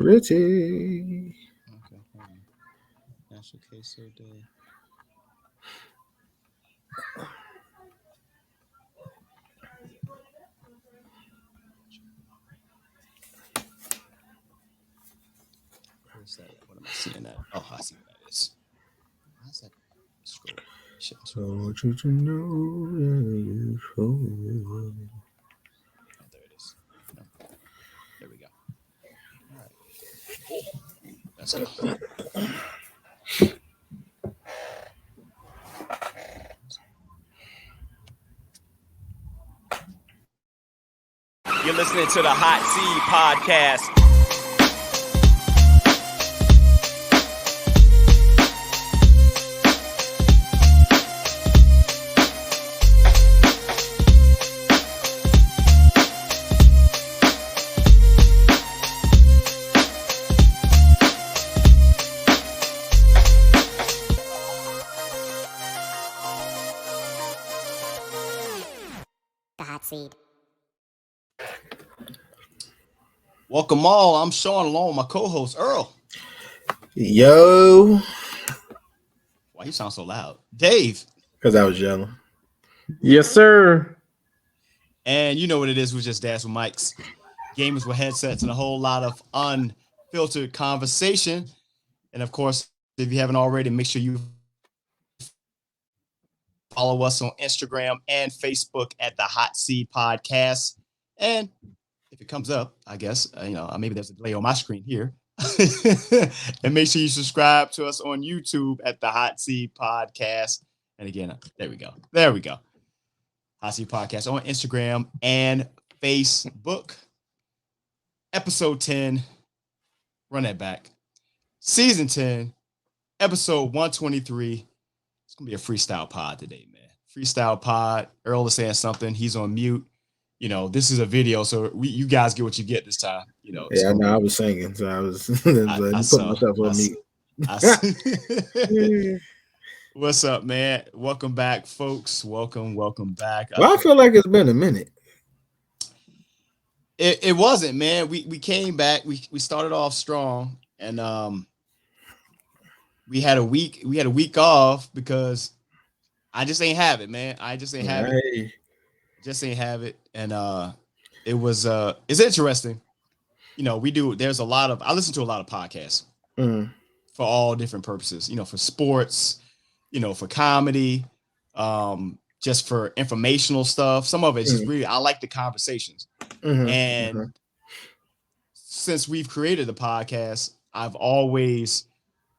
Pretty. Okay, hold on. National Queso Day. Where's that at? What am I seeing that? Oh, I see what that is. Why is that scroll? Shouldn't I scroll. want you to know that you so Oh, there it is. No, there we go. All right, let's go. You're listening to the Hot Seed Podcast. The Hot Seed. Welcome all. I'm Shawn along with my co-host Earl. Yo, Why you sound so loud? Dave. because I was yelling. Yes, sir. And you know what it is. We're just dads with mics, gamers with headsets, and a whole lot of unfiltered conversation. And of course, if you haven't already, make sure you follow us on Instagram and Facebook at the Hot Seed Podcast. And if it comes up, I guess, maybe there's a delay on my screen here. And make sure you subscribe to us on YouTube at the Hot Seed Podcast. And again, there we go. There we go. Hot Seed Podcast on Instagram and Facebook. Episode 10. Run that back. Season 10. Episode 123. It's going to be a freestyle pod today, man. Freestyle pod. Earl is saying something. He's on mute. You know, this is a video, so you guys get what you get this time. You know, Yeah, I so know. I was singing, so I was I putting saw- myself on I mute. What's up, man? Welcome back, folks. Welcome back. Well, I feel like it's been a minute. It wasn't, man. We came back. We started off strong, and we had a week off because I just ain't have it, man. I just ain't have it. Hey, Just ain't have it. And it's interesting. You know, there's a lot of I listen to a lot of podcasts for all different purposes, you know, for sports, you know, for comedy, just for informational stuff. Some of it's just really I like the conversations. And since we've created the podcast, I've always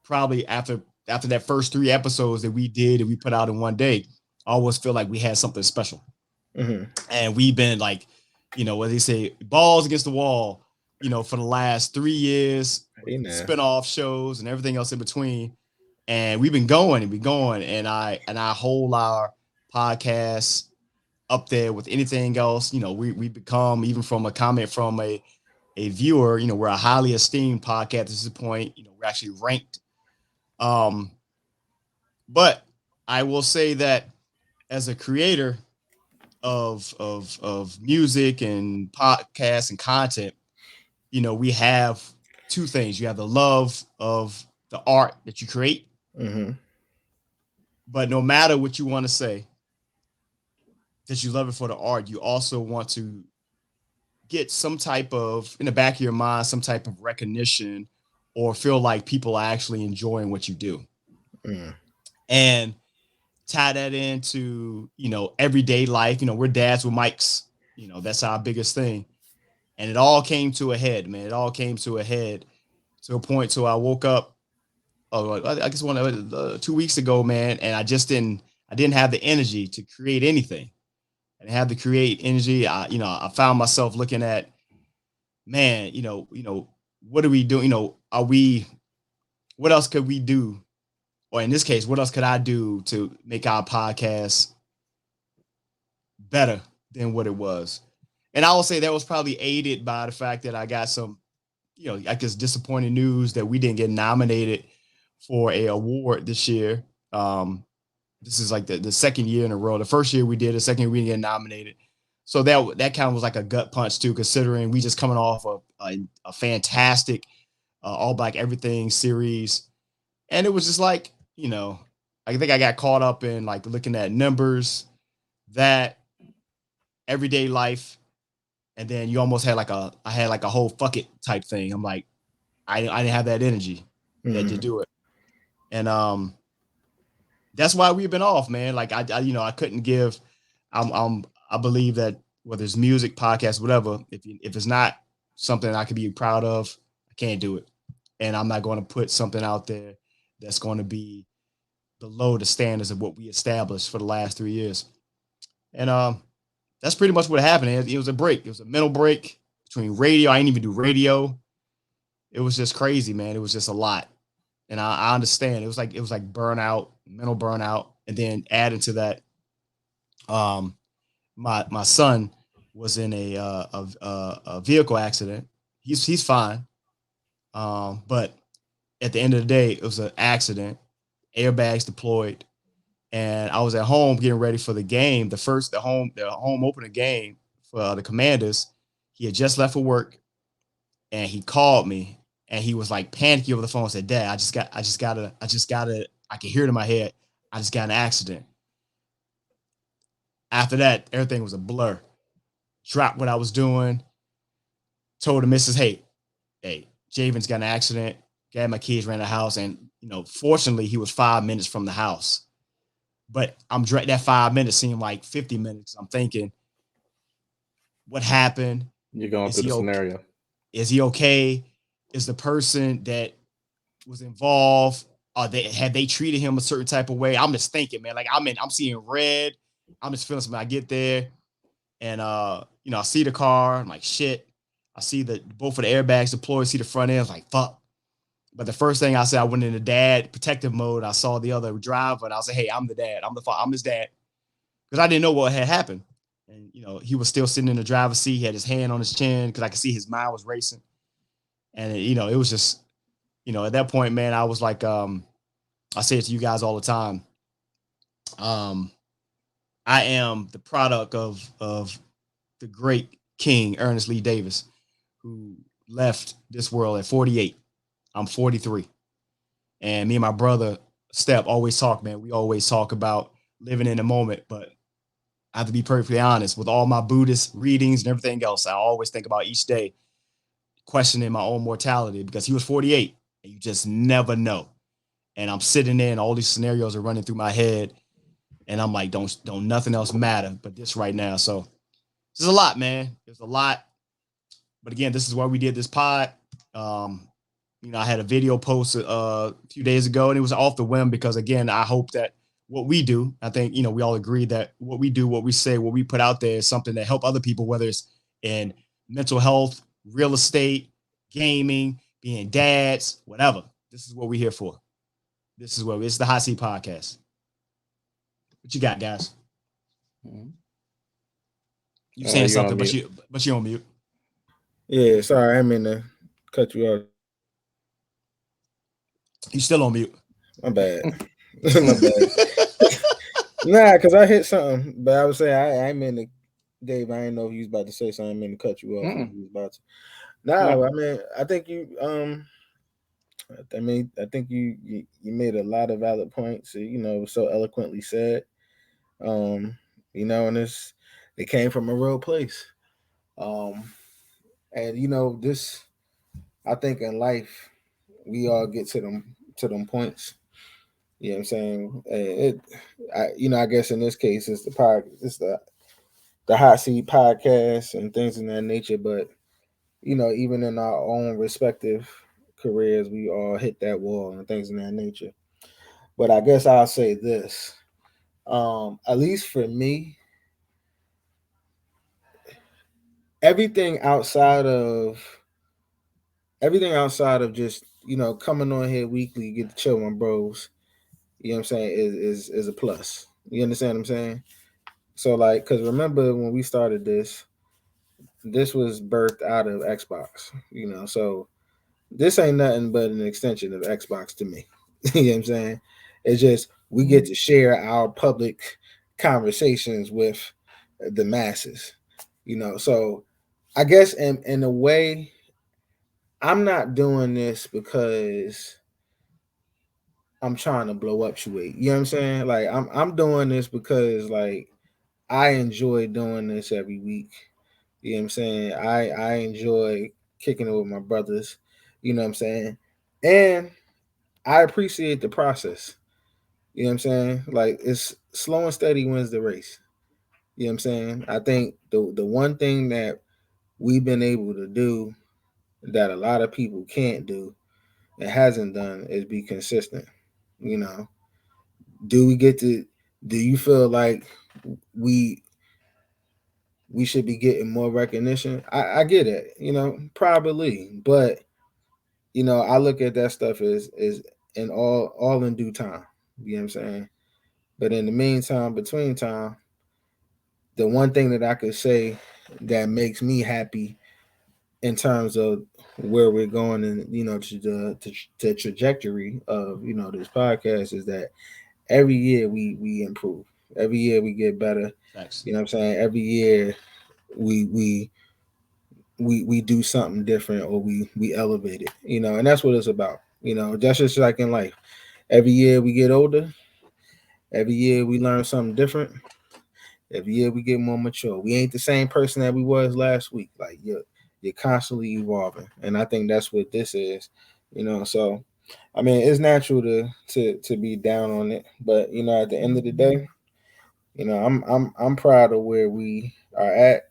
probably after that first 3 episodes that we did and we put out in one day, I always feel like we had something special. And we've been like, you know, what they say, balls against the wall, you know, for the last 3 years, spinoff shows and everything else in between. And we've been going and I hold our podcast up there with anything else. You know, we become, even from a comment from a viewer, you know, we're a highly esteemed podcast at this point. You know, we're actually ranked. But I will say that as a creator of music and podcasts and content, you know, we have 2 things. You have the love of the art that you create, but no matter what you want to say, that you love it for the art, you also want to get some type of, in the back of your mind, some type of recognition or feel like people are actually enjoying what you do. And tie that into, you know, everyday life. You know, we're dads with mics. You know, that's our biggest thing. And it all came to a head, man. It all came to a head to a point. So I woke up, I guess 2 weeks ago, man, and I didn't have the energy to create anything. I didn't have the create energy. I found myself looking at, man, you know, what do we do? You know, what else could we do? Or in this case, what else could I do to make our podcast better than what it was? And I will say that was probably aided by the fact that I got some, you know, I guess disappointing news that we didn't get nominated for a award this year. This is like the second year in a row. The first year we did, the second year we didn't get nominated. So that kind of was like a gut punch too, considering we just coming off a fantastic All Black Everything series. And it was just like, I think I got caught up in like looking at numbers, that everyday life. And then you almost had I had like a whole fuck it type thing. I'm like, I didn't have that energy to do it. And that's why we've been off, man. Like I couldn't give. I believe that whether it's music, podcast, whatever, if it's not something I can be proud of, I can't do it. And I'm not going to put something out there that's going to be below the standards of what we established for the last 3 years. And that's pretty much what happened. It was a break. It was a mental break between radio. I didn't even do radio. It was just crazy, man. It was just a lot. And I understand. It was like burnout, mental burnout. And then added to that, my son was in a vehicle accident. He's fine. But at the end of the day, it was an accident, airbags deployed. And I was at home getting ready for the game, the home opener game for the Commanders. He had just left for work, and he called me, and he was like panicky over the phone. And said, "Dad, I just gotta. I can hear it in my head. I just got an accident." After that, everything was a blur. Dropped what I was doing. Told the missus, "Hey, Javen's got an accident." Got my kids ran the house, and fortunately, he was 5 minutes from the house. But that 5 minutes seemed like 50 minutes. I'm thinking, what happened? You're going through the scenario. Is he okay? Is the person that was involved, had they treated him a certain type of way? I'm just thinking, man, like I'm seeing red. I'm just feeling something. I get there, and I see the car. I'm like, shit. I see both of the airbags deployed. See the front end. I was like, fuck. But the first thing I said, I went into dad protective mode. I saw the other driver, and I was like, "Hey, I'm the dad. I'm his dad," because I didn't know what had happened. And he was still sitting in the driver's seat. He had his hand on his chin because I could see his mind was racing. And it was just, at that point, man, I was like, I say it to you guys all the time. I am the product of the great King Ernest Lee Davis, who left this world at 48. I'm 43. And me and my brother, Step, always talk, man. We always talk about living in the moment. But I have to be perfectly honest, with all my Buddhist readings and everything else, I always think about each day questioning my own mortality, because he was 48 and you just never know. And I'm sitting there and all these scenarios are running through my head. And I'm like, don't nothing else matter but this right now. So this is a lot, man. There's a lot. But again, this is why we did this pod. I had a video posted a few days ago, and it was off the whim because, again, I hope that what we do, I think, we all agree that what we do, what we say, what we put out there is something that help other people, whether it's in mental health, real estate, gaming, being dads, whatever. This is what we're here for. It's the Hot Seat Podcast. What you got, guys? You saying something, but you on mute. Yeah, sorry, I mean to cut you off. You still on mute. My bad. My bad. Nah, because I hit something, but I was saying I meant to, Dave. I didn't know if you was about to say something. I meant to cut you off. You was about to. No, I mean, I think you. I think you made a lot of valid points. So eloquently said. And it came from a real place. And this, I think in life, we all get to them points. You know what I'm saying? I guess in this case, it's the Hot Seat Podcast and things in that nature. But even in our own respective careers, we all hit that wall and things in that nature. But I guess I'll say this: at least for me, everything outside of just coming on here weekly, get to chill with my bros. You know what I'm saying? Is a plus. You understand what I'm saying? So because remember when we started this was birthed out of Xbox. So this ain't nothing but an extension of Xbox to me. You know what I'm saying? It's just we get to share our public conversations with the masses. So I guess in a way, I'm not doing this because I'm trying to blow up Shuey. You know what I'm saying? Like I'm doing this because like I enjoy doing this every week. You know what I'm saying? I enjoy kicking it with my brothers. You know what I'm saying? And I appreciate the process. You know what I'm saying? Like it's slow and steady wins the race. You know what I'm saying? I think the one thing that we've been able to do that a lot of people can't do and hasn't done is be consistent. You know, do we get to? Do you feel like we we should be getting more recognition? I get it. You know, probably, but I look at that stuff as in all in due time. You know what I'm saying? But in the meantime, between time, the one thing that I could say that makes me happy in terms of where we're going and to the trajectory of this podcast is that every year we improve. Every year we get better. Thanks. You know what I'm saying? Every year we do something different or we elevate it. And that's what it's about. That's just like in life. Every year we get older. Every year we learn something different. Every year we get more mature. We ain't the same person that we was last week. Like you're constantly evolving, and I think that's what this is. So I mean, it's natural to be down on it, but at the end of the day, I'm proud of where we are at.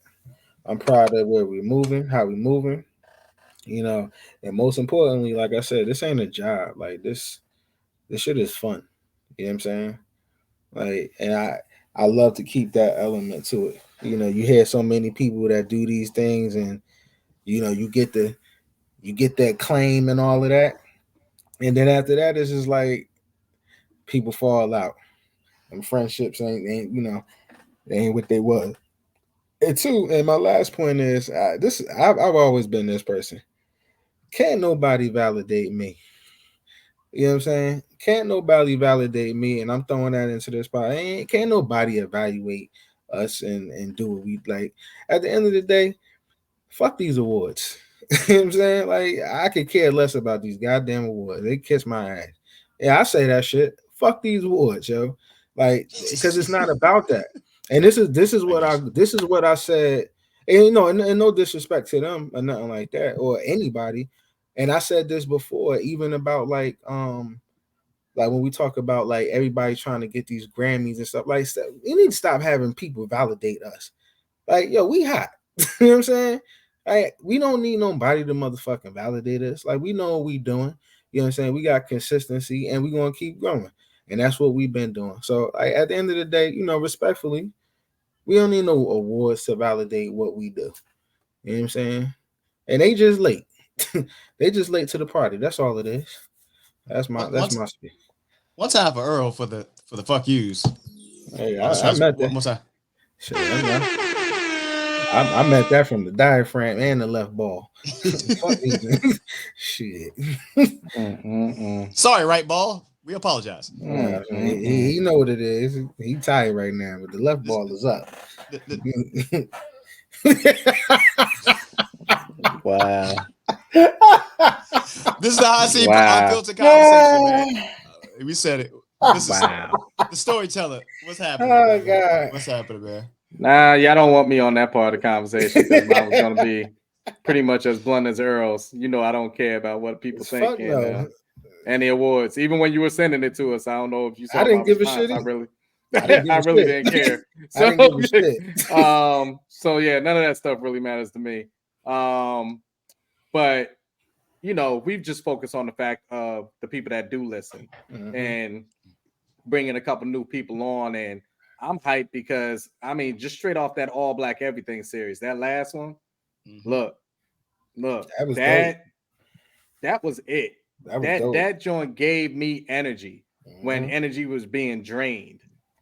I'm proud of where we're moving, how we're moving. And most importantly, like I said, this ain't a job. Like this shit is fun. You know what I'm saying? Like, and I love to keep that element to it. You hear so many people that do these things, and you get that claim and all of that, and then after that, it's just like people fall out, and friendships ain't they ain't what they was. And two, and my last point is I've always been this person. Can't nobody validate me. You know what I'm saying? Can't nobody validate me, and I'm throwing that into this pot. Can't nobody evaluate us and do what we like. At the end of the day, fuck these awards. You know what I'm saying? Like, I could care less about these goddamn awards. They kiss my ass. Yeah, I say that shit. Fuck these awards, yo. Like, because it's not about that. And this is what I said. And and no disrespect to them or nothing like that or anybody. And I said this before, even about like when we talk about like everybody trying to get these Grammys and stuff like that, we need to stop having people validate us. Like, yo, we hot. You know what I'm saying? Like, we don't need nobody to motherfucking validate us. Like, we know what we doing. You know what I'm saying? We got consistency and we gonna keep growing. And that's what we've been doing. So like at the end of the day, respectfully, we don't need no awards to validate what we do. You know what I'm saying? And they just late. They just late to the party. That's all it is. That's my speech. One time for Earl for the fuck yous. Hey, On the I stretch. met that. One time. Shit, I met that from the diaphragm and the left ball. Fuck these niggas. Shit. Sorry, right ball. We apologize. He know what it is. He tired right now, but the left ball is up. Wow. This is the hot seat unfiltered conversation, man. We said it. This is the storyteller. What's happening? Oh, man? God. What's happening, man? Nah, y'all don't want me on that part of the conversation because mine was gonna be pretty much as blunt as Earl's. I don't care about what people think Fuck no. and the awards. Even when you were sending it to us, I don't know if you saw I didn't my give response. a shit. I really didn't care. So, I didn't give a shit. So yeah, none of that stuff really matters to me. But we've just focused on the fact of the people that do listen and bringing a couple new people on. And I'm hyped because, I mean, just straight off that All Black Everything series, that last one, look, That was that was it. That joint gave me energy when energy was being drained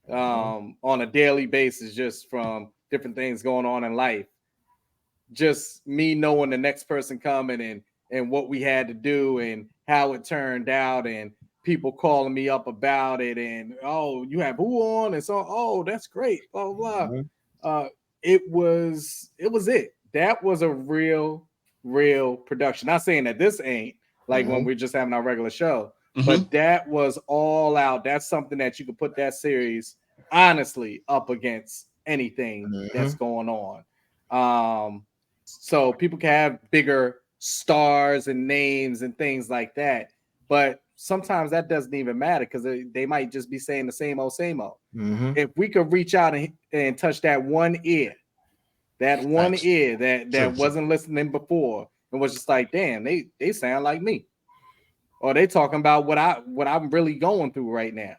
on a daily basis, just from different things going on in life. Just me knowing the next person coming and what we had to do and how it turned out and people calling me up about it and you have who on and so that's great, blah blah blah. It was it. That was a real real production. Not saying that this ain't like when we're just having our regular show, but that was all out. That's something that you could put that series honestly up against anything that's going on. So people can have bigger stars and names and things like that, but sometimes that doesn't even matter because they might just be saying the same old. If we could reach out and touch that one ear that wasn't listening before and was just like, damn, they sound like me, or they talking about what I'm really going through right now.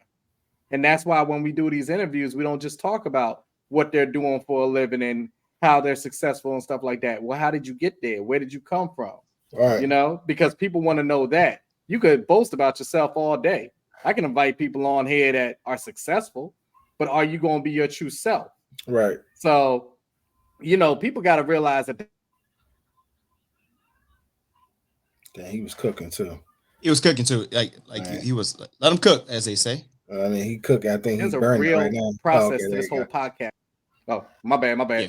And that's why when we do these interviews, we don't just talk about what they're doing for a living and how they're successful and stuff like that. Well, how did you get there? Where did you come from? Right. You know, because people want to know that. You could boast about yourself all day. I can invite people on here that are successful, but are you going to be your true self? Right. So, you know, people got to realize that. Damn, he was cooking too. He was cooking too. Like he was, let him cook, as they say. I mean, he cooked. I think there's he's a burning real right now. process to this whole podcast. Oh, my bad. Yeah.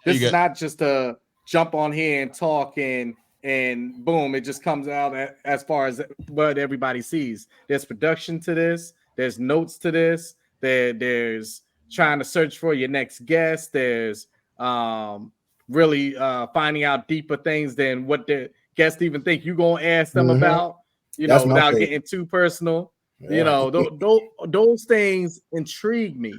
This is not just a jump on here and talk and boom, it just comes out as far as what everybody sees. There's production to this. There's notes to this. There's trying to search for your next guest. There's really finding out deeper things than what the guest even think you're going to ask them about, you know, without getting too personal. Yeah. You know, those things intrigue me.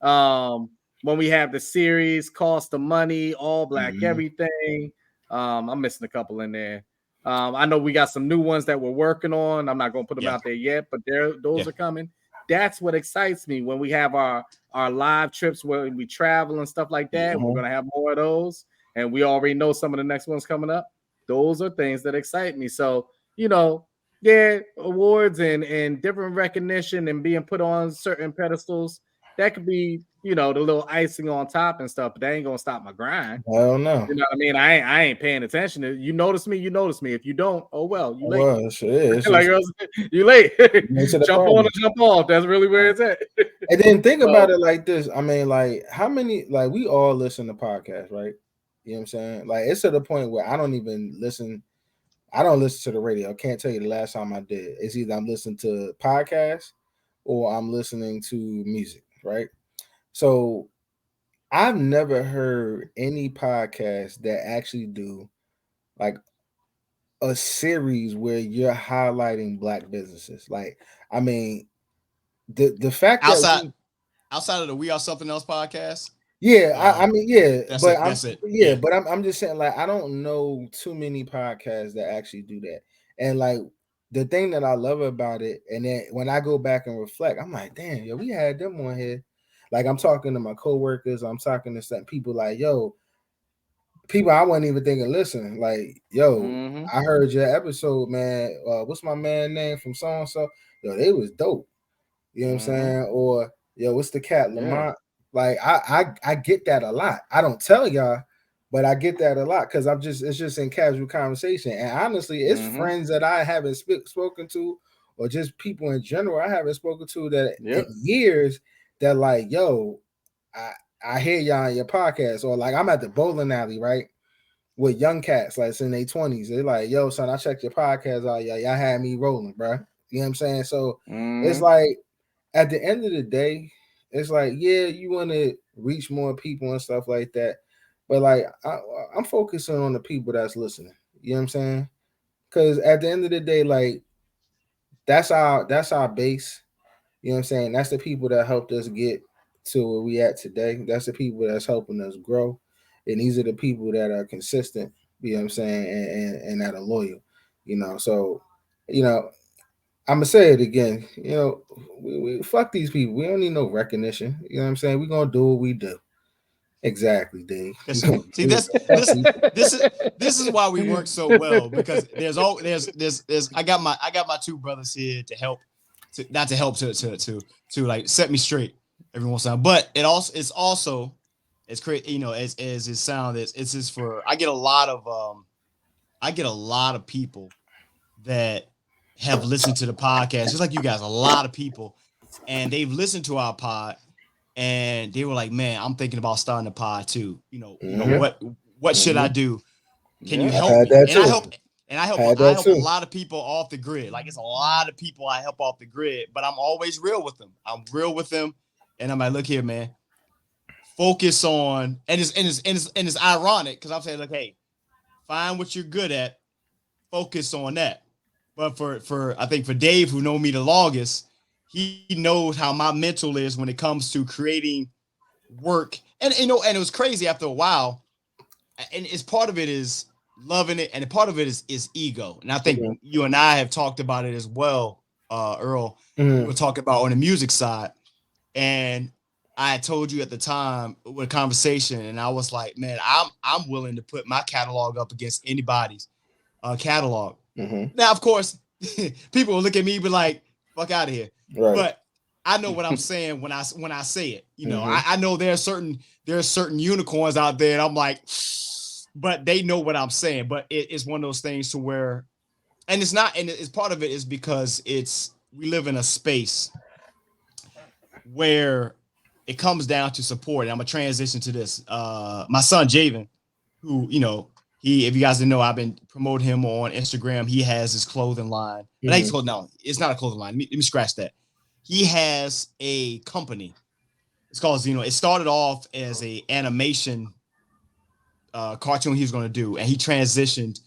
When we have the series, Cost of Money, All Black Everything. I'm missing a couple in there. I know we got some new ones that we're working on. I'm not going to put them out there yet, but those are coming. That's what excites me when we have our live trips where we travel and stuff like that. We're going to have more of those. And we already know some of the next ones coming up. Those are things that excite me. So, you know, awards and different recognition and being put on certain pedestals, that could be, you know, the little icing on top and stuff, but that ain't gonna stop my grind. I don't know. You know what I mean? I ain't paying attention. You notice me. If you don't, oh well, you late. Well, it is. Like you late. Jump on or jump off. That's really where it's at. And then think about it like this. I mean, like how many, like we all listen to podcasts, right? You know what I'm saying? Like it's to the point where I don't even listen. I don't listen to the radio. I can't tell you the last time I did. It's either I'm listening to podcasts or I'm listening to music, right? So I've never heard any podcast that actually do like a series where you're highlighting Black businesses. Like, I mean, the fact outside of the We Are Something Else podcast. Yeah, I mean, yeah, that's it. Yeah, but I'm just saying, like, I don't know too many podcasts that actually do that. And like the thing that I love about it, and then when I go back and reflect, I'm like, damn, yo, we had them on here. Like I'm talking to my coworkers, I'm talking to some people like, yo, people I wasn't even thinking listening. Like, yo, I heard your episode, man. What's my man name from so and so? Yo, they was dope. You know what I'm saying? Or yo, what's the cat Lamont? Like I get that a lot. I don't tell y'all, but I get that a lot because it's just in casual conversation. And honestly, it's friends that I haven't spoken to, or just people in general I haven't spoken to that in years. That like, yo, I hear y'all on your podcast, or like I'm at the bowling alley, right, with young cats like it's in their 20s. They're like, yo, son, I checked your podcast out. Y'all had me rolling, bro. You know what I'm saying? So it's like at the end of the day, it's like, yeah, you want to reach more people and stuff like that. But like I'm focusing on the people that's listening. You know what I'm saying? Because at the end of the day, like that's our base. You know what I'm saying? That's the people that helped us get to where we at today. That's the people that's helping us grow. And these are the people that are consistent, you know what I'm saying, and that are loyal, you know. So, you know, I'm gonna say it again, you know, we fuck these people. We don't need no recognition. You know what I'm saying? We're gonna do what we do. Exactly, Dave. See, this is why we work so well, because there's I got my two brothers here to help, to like set me straight every once in a while. But it's also great, you know, as it sounds, it's just for I get a lot of people that have listened to the podcast, just like you guys, a lot of people, and they've listened to our pod. And they were like, man, I'm thinking about starting a pod too. You know, what should I do? Can you help me? And I help a lot of people off the grid. Like it's a lot of people I help off the grid, but I'm always real with them. I'm real with them, and I'm like, look here, man. Focus on, and it's ironic because I'm saying, look, hey, find what you're good at, focus on that. But for I think for Dave, who know me the longest, he knows how my mental is when it comes to creating work. And and it was crazy after a while. And it's part of it is loving it, and a part of it is ego. And I think you and I have talked about it as well, Earl. We were talking about on the music side, and I told you at the time with a conversation, and I was like, man, I'm willing to put my catalog up against anybody's catalog. Now, of course, people will look at me and be like, fuck out of here. Right. But I know what I'm saying when I say it. You know, I know there are certain unicorns out there, and I'm like, but they know what I'm saying. But it's one of those things to where, and it's not, and it's part of it is because we live in a space where it comes down to support. And I'm gonna transition to this. My son Javen, who, you know, if you guys didn't know, I've been promoting him on Instagram. He has his clothing line. But no, it's not a clothing line. Let me scratch that. He has a company. It's called, you know, it started off as a animation cartoon he was going to do, and he transitioned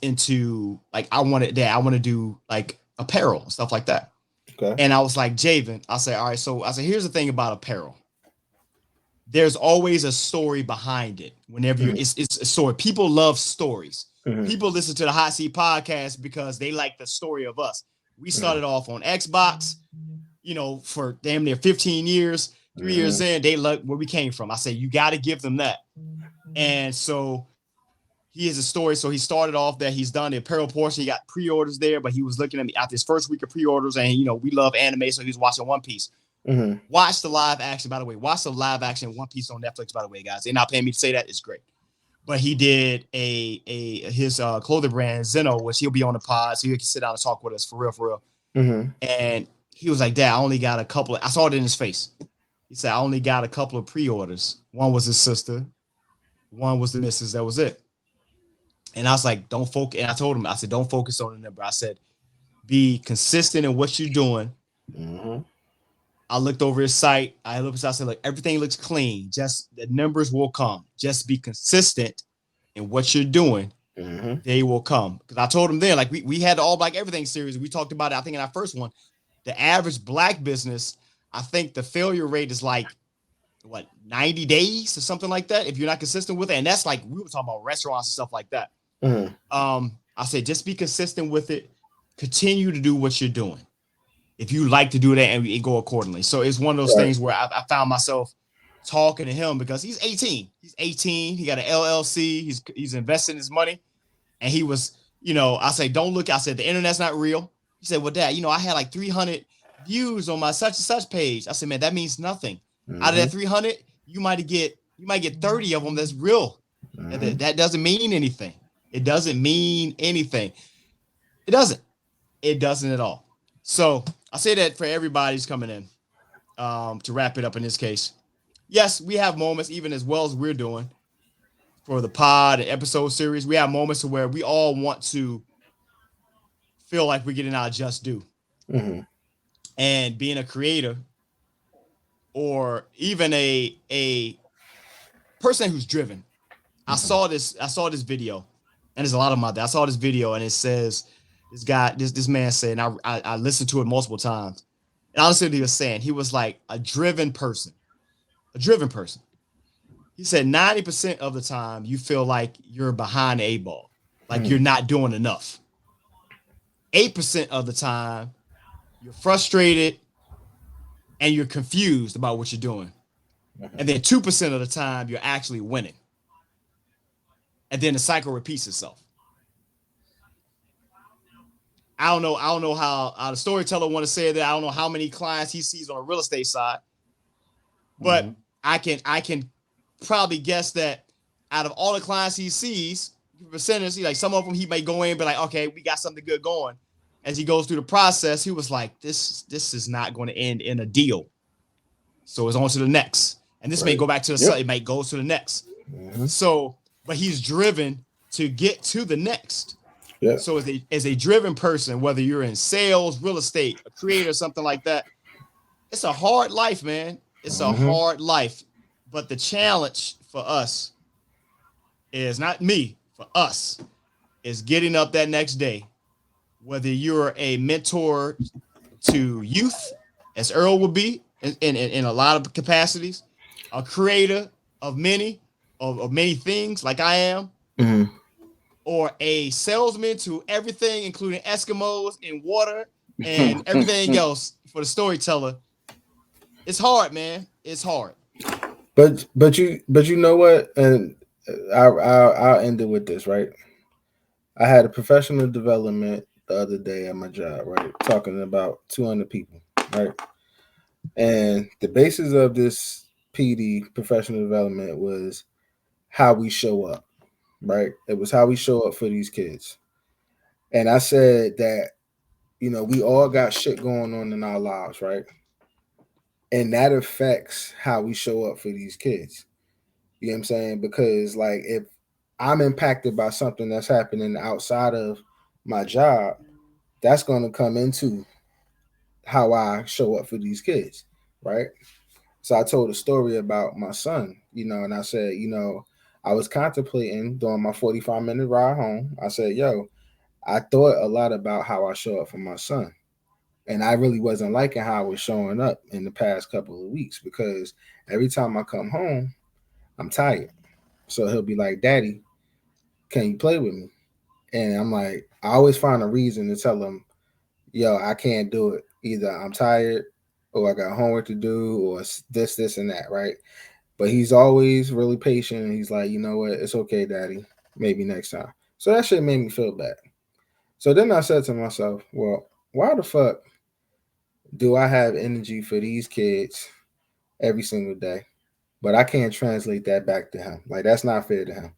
into like, I want to do like apparel and stuff like that. Okay. And I was like, Javen, I said, all right, so I said, here's the thing about apparel. There's always a story behind it. Whenever it's a story. People love stories. People listen to the Hot Seat podcast because they like the story of us. We started off on Xbox, you know, for damn near 15 years. 3 years in, they look where we came from. I said, you got to give them that. And so he has a story. So he started off that he's done the apparel portion. He got pre-orders there, but he was looking at me after his first week of pre-orders, and, you know, we love anime, so he was watching One Piece. Watch the live action, by the way. Watch the live action One Piece on Netflix, by the way, guys. They're not paying me to say that. It's great. But he did his clothing brand, Zeno, which he'll be on the pod, so he can sit down and talk with us for real. And he was like, Dad, I only got a couple. I saw it in his face. He said, I only got a couple of pre-orders. One was his sister. One was the missus. That was it. And I was like, don't focus. And I told him, I said, don't focus on the number. I said, be consistent in what you're doing. I looked over his site. I said, look, everything looks clean. Just the numbers will come. Just be consistent in what you're doing. They will come. Because I told him then, like we had the All Black Everything series. We talked about it, I think, in our first one. The average Black business, I think the failure rate is like, 90 days or something like that, if you're not consistent with it. And that's like, we were talking about restaurants and stuff like that. I said, just be consistent with it. Continue to do what you're doing. If you like to do that, and go accordingly. So it's one of those things where I found myself talking to him because he's 18. He's 18. He got an LLC. He's investing his money. And he was, you know, I say, don't look. I said, the internet's not real. He said, well, Dad, you know, I had like 300 views on my such and such page. I said, man, that means nothing. Out of that 300, you might get 30 of them that's real. That doesn't mean anything. It doesn't mean anything. It doesn't. It doesn't at all. So I say that for everybody who's coming in, to wrap it up in this case. Yes, we have moments, even as well as we're doing for the pod and episode series. We have moments where we all want to feel like we're getting our just due. And being a creator, or even a person who's driven. I saw this video, and there's a lot of them out there. I saw this video, and it says, this man said, and I listened to it multiple times. And honestly, what he was saying, he was like, a driven person. He said 90% of the time you feel like you're behind the 8 ball, like you're not doing enough. 8% of the time you're frustrated and you're confused about what you're doing. And then 2% of the time you're actually winning. And then the cycle repeats itself. I don't know how the storyteller want to say that. I don't know how many clients he sees on the real estate side. But I can probably guess that out of all the clients he sees, percentage, like some of them he may go in and be like, okay, we got something good going. As he goes through the process, he was like, this is not going to end in a deal. So it's on to the next. And this may go back to the it might go to the next. So, but he's driven to get to the next. Yeah. So as a driven person, whether you're in sales, real estate, a creator, something like that, it's a hard life, man. It's a hard life. But the challenge for us is not me, for us, is getting up that next day. Whether you're a mentor to youth, as Earl would be in a lot of capacities, a creator of many things like I am, or a salesman to everything, including Eskimos and water and everything else for the storyteller. It's hard, man. It's hard. But you know what? And I'll end it with this, right? I had a professional development the other day at my job, right? Talking about 200 people, right? And the basis of this PD, professional development, was how we show up, right? It was how we show up for these kids. And I said that, we all got shit going on in our lives, right? And that affects how we show up for these kids. You know what I'm saying? Because like if I'm impacted by something that's happening outside of my job, that's going to come into how I show up for these kids, right? So I told a story about my son, and I said, I was contemplating during my 45-minute ride home. I said, yo, I thought a lot about how I show up for my son. And I really wasn't liking how I was showing up in the past couple of weeks because every time I come home, I'm tired. So he'll be like, Daddy, can you play with me? And I'm like, I always find a reason to tell him, yo, I can't do it. Either I'm tired or I got homework to do or this, and that, right? But he's always really patient. He's like, you know what? It's okay, Daddy. Maybe next time. So that shit made me feel bad. So then I said to myself, well, why the fuck do I have energy for these kids every single day? But I can't translate that back to him. Like, that's not fair to him.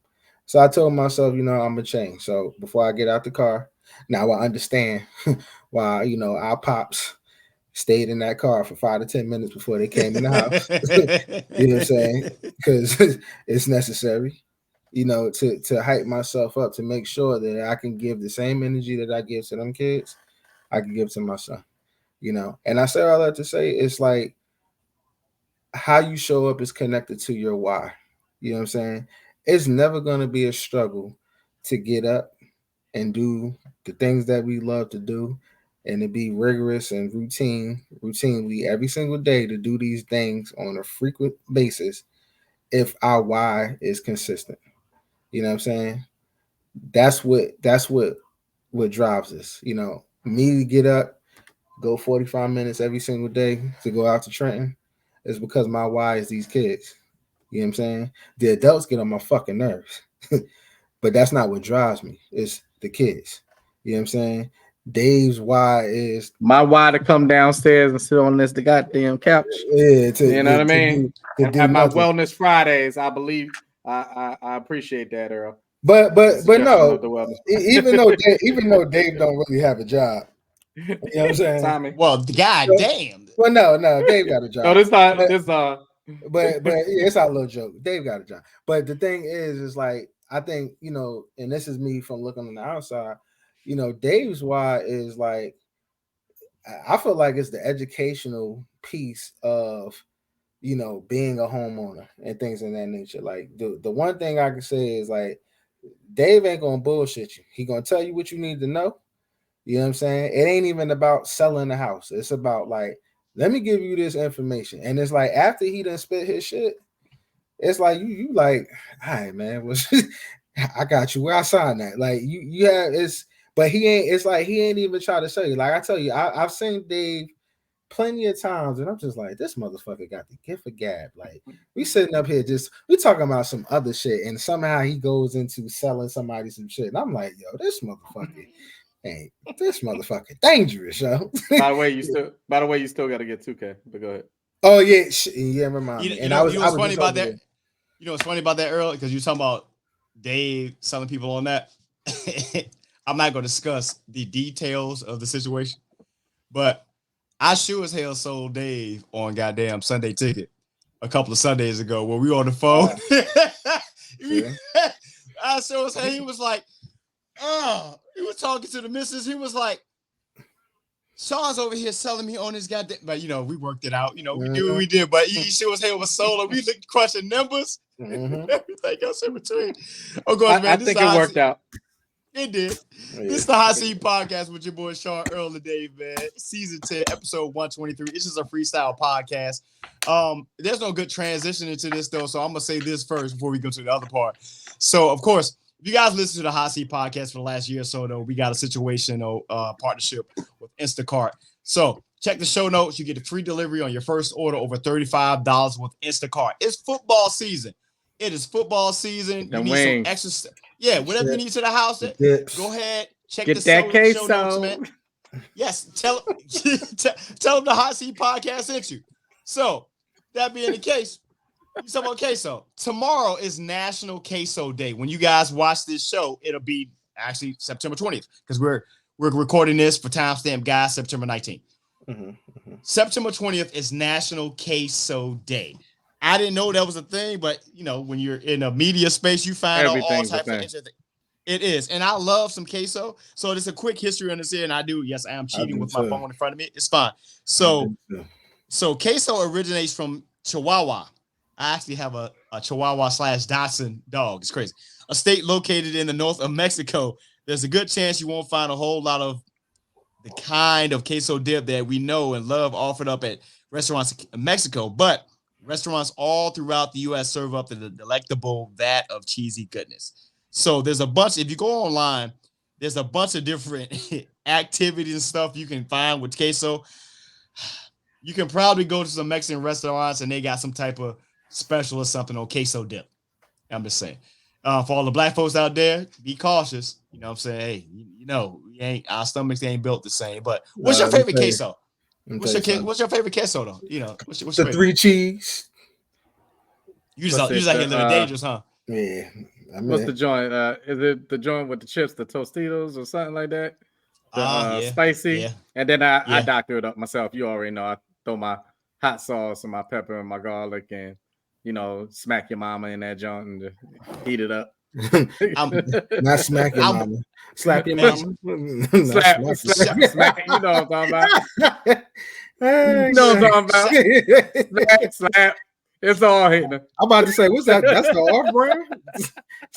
So I told myself, I'm going to change. So before I get out the car, now I understand why, our pops stayed in that car for 5 to 10 minutes before they came in the house. You know what I'm saying? Because it's necessary, to hype myself up, to make sure that I can give the same energy that I give to them kids, I can give to my son, And I say all that to say, it's like, how you show up is connected to your why. You know what I'm saying? It's never going to be a struggle to get up and do the things that we love to do and to be rigorous and routinely every single day to do these things on a frequent basis if our why is consistent. You know what I'm saying? That's what drives us. Me to get up, go 45 minutes every single day to go out to Trenton is because my why is these kids. You know what I'm saying? The adults get on my fucking nerves. But that's not what drives me. It's the kids. You know what I'm saying? Dave's why is my why to come downstairs and sit on the goddamn couch. Yeah, you know what I mean? At my nothing. Wellness Fridays, I believe I appreciate that, Earl. But no, even though Dave don't really have a job, you know what I'm saying? Tommy. Well, goddamn. Well, no, Dave got a job. No, this not. But yeah, it's our little joke. Dave got a job. But the thing is like, I think, and this is me from looking on the outside, Dave's why is like, I feel like it's the educational piece of, being a homeowner and things of that nature. Like the one thing I can say is like, Dave ain't gonna bullshit you. He gonna tell you what you need to know. You know what I'm saying? It ain't even about selling the house. It's about like, let me give you this information. And it's like after he done spit his shit, it's like you like, all right, man. I got you. Where I signed that? Like you have it's, but he ain't. It's like he ain't even try to show you. Like I tell you, I've seen Dave plenty of times, and I'm just like, this motherfucker got the gift of gab. Like we sitting up here we talking about some other shit, and somehow he goes into selling somebody some shit, and I'm like, yo, this motherfucker. Hey, this motherfucker dangerous, yo. By the way, you still got to get 2K. But go ahead. Oh yeah, remind me. And I was funny about that. You know what's funny about that, Earl? Because you're talking about Dave selling people on that. I'm not going to discuss the details of the situation, but I sure as hell sold Dave on goddamn Sunday Ticket a couple of Sundays ago when we were on the phone. I sure was saying he was like, he was talking to the missus. He was like, Shawn's over here selling me on his goddamn, but we worked it out. We knew what we did, but he sure was hell was solo. We looked crushing numbers, everything else in between. Oh, God, man, I think it worked out. It did. This is the Hot Seat Podcast with your boy Shawn, Earl and Dave, man. Season 10, episode 123. This is a freestyle podcast. There's no good transition into this though, so I'm gonna say this first before we go to the other part. So, of course, if you guys listen to the Hot Seat Podcast for the last year or so, though, we got a situation, partnership with Instacart. So check the show notes. You get a free delivery on your first order over $35 with Instacart. It's football season. It is football season. You need some extra. Yeah, whatever you need to the house, go ahead. Check the show notes, man. Yes, tell them the Hot Seat Podcast sent you. So that being the case, you talking about queso. Tomorrow is National Queso Day. When you guys watch this show, it'll be actually September 20th because we're recording this for timestamp guys September 19th. September 20th is National Queso Day. I didn't know that was a thing, but when you're in a media space, you find all types of interesting. It is, and I love some queso. So there's a quick history on this here, and I am cheating with my phone in front of me. It's fine. So queso originates from Chihuahua. I actually have a Chihuahua/Dachshund dog. It's crazy. A state located in the north of Mexico. There's a good chance you won't find a whole lot of the kind of queso dip that we know and love offered up at restaurants in Mexico, but restaurants all throughout the U.S. serve up the delectable vat of cheesy goodness. So there's a bunch. If you go online, there's a bunch of different activities and stuff you can find with queso. You can probably go to some Mexican restaurants and they got some type of special or something on queso dip. I'm just saying. For all the black folks out there, be cautious. You know what I'm saying? Hey, our stomachs ain't built the same. But what's your favorite queso? What's your favorite queso though? What's your favorite? 3 cheese. You just like a little dangerous, huh? Yeah. What's the joint? Is it the joint with the chips, the Tostitos or something like that? Spicy. Yeah. And then I doctor it up myself. You already know I throw my hot sauce and my pepper and my garlic and smack your mama in that joint and heat it up. I'm not smack your mama. Slap your mama. Smack. You know what I'm talking about. You know what I'm talking about. Slap. It's all hitting. I'm about to say, what's that? That's the off-brand? It's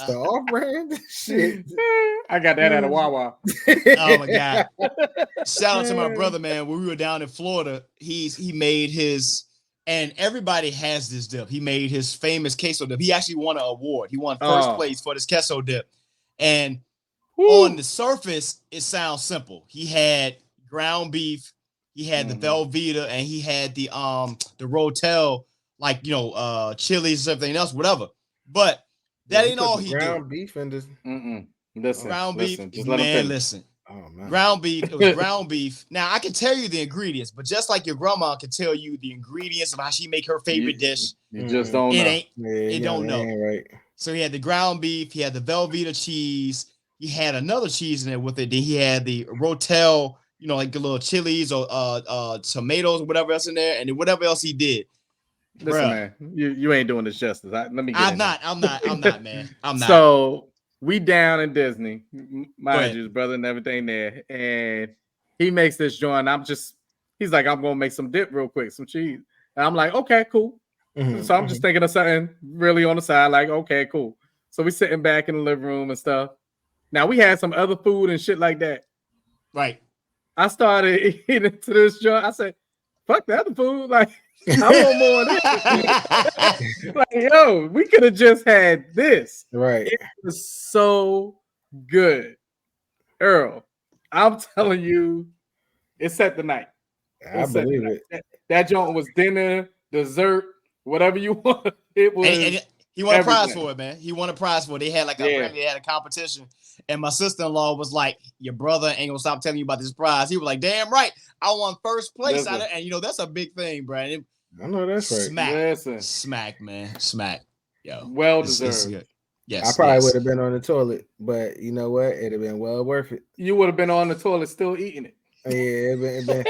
the off-brand? Shit. I got that at a Wawa. Oh, my God. Shout out to my brother, man. When we were down in Florida, he made his, and everybody has this dip. He made his famous queso dip. He actually won an award. He won first place for this queso dip. And on the surface, it sounds simple. He had ground beef, he had the Velveeta, and he had the Rotel, chilies, everything else, whatever. But that ain't all he did. Ground beef and this. Listen, ground beef, just man. Listen. Oh, man. Ground beef. It was ground beef. Now I can tell you the ingredients, but just like your grandma can tell you the ingredients of how she make her favorite dish, you just don't know. It don't know. Right. So he had the ground beef. He had the Velveeta cheese. He had another cheese in there with it. Then he had the Rotel, like the little chilies or tomatoes or whatever else in there, and then whatever else he did. Listen, man, you ain't doing this justice. Let me get I'm not, man. I'm not. So we down in Disney, mind you, his brother and everything there, and he makes this joint. He's like, I'm gonna make some dip real quick, some cheese. And I'm like, okay, cool. So I'm just thinking of something really on the side, like, okay, cool. So we sitting back in the living room and stuff. Now we had some other food and shit like that. Right. I started eating into this joint. I said, fuck the other food. Like, I want more of this. Like, yo, we could have just had this. Right. It was so good. Earl, I'm telling you, it set the night. I believe it. That joint was dinner, dessert, whatever you want. It was. And he won a prize for it, man. He won a prize for it. They had they had a competition. And my sister-in-law was like, your brother ain't gonna stop telling you about this prize. He was like, damn right. I won first place out of, and that's a big thing, bro. I know that's right. Smack, man. Smack. Yo. Well deserved. Yes. I probably would have been on the toilet, but you know what? It'd have been well worth it. You would have been on the toilet still eating it. Yeah, it'd been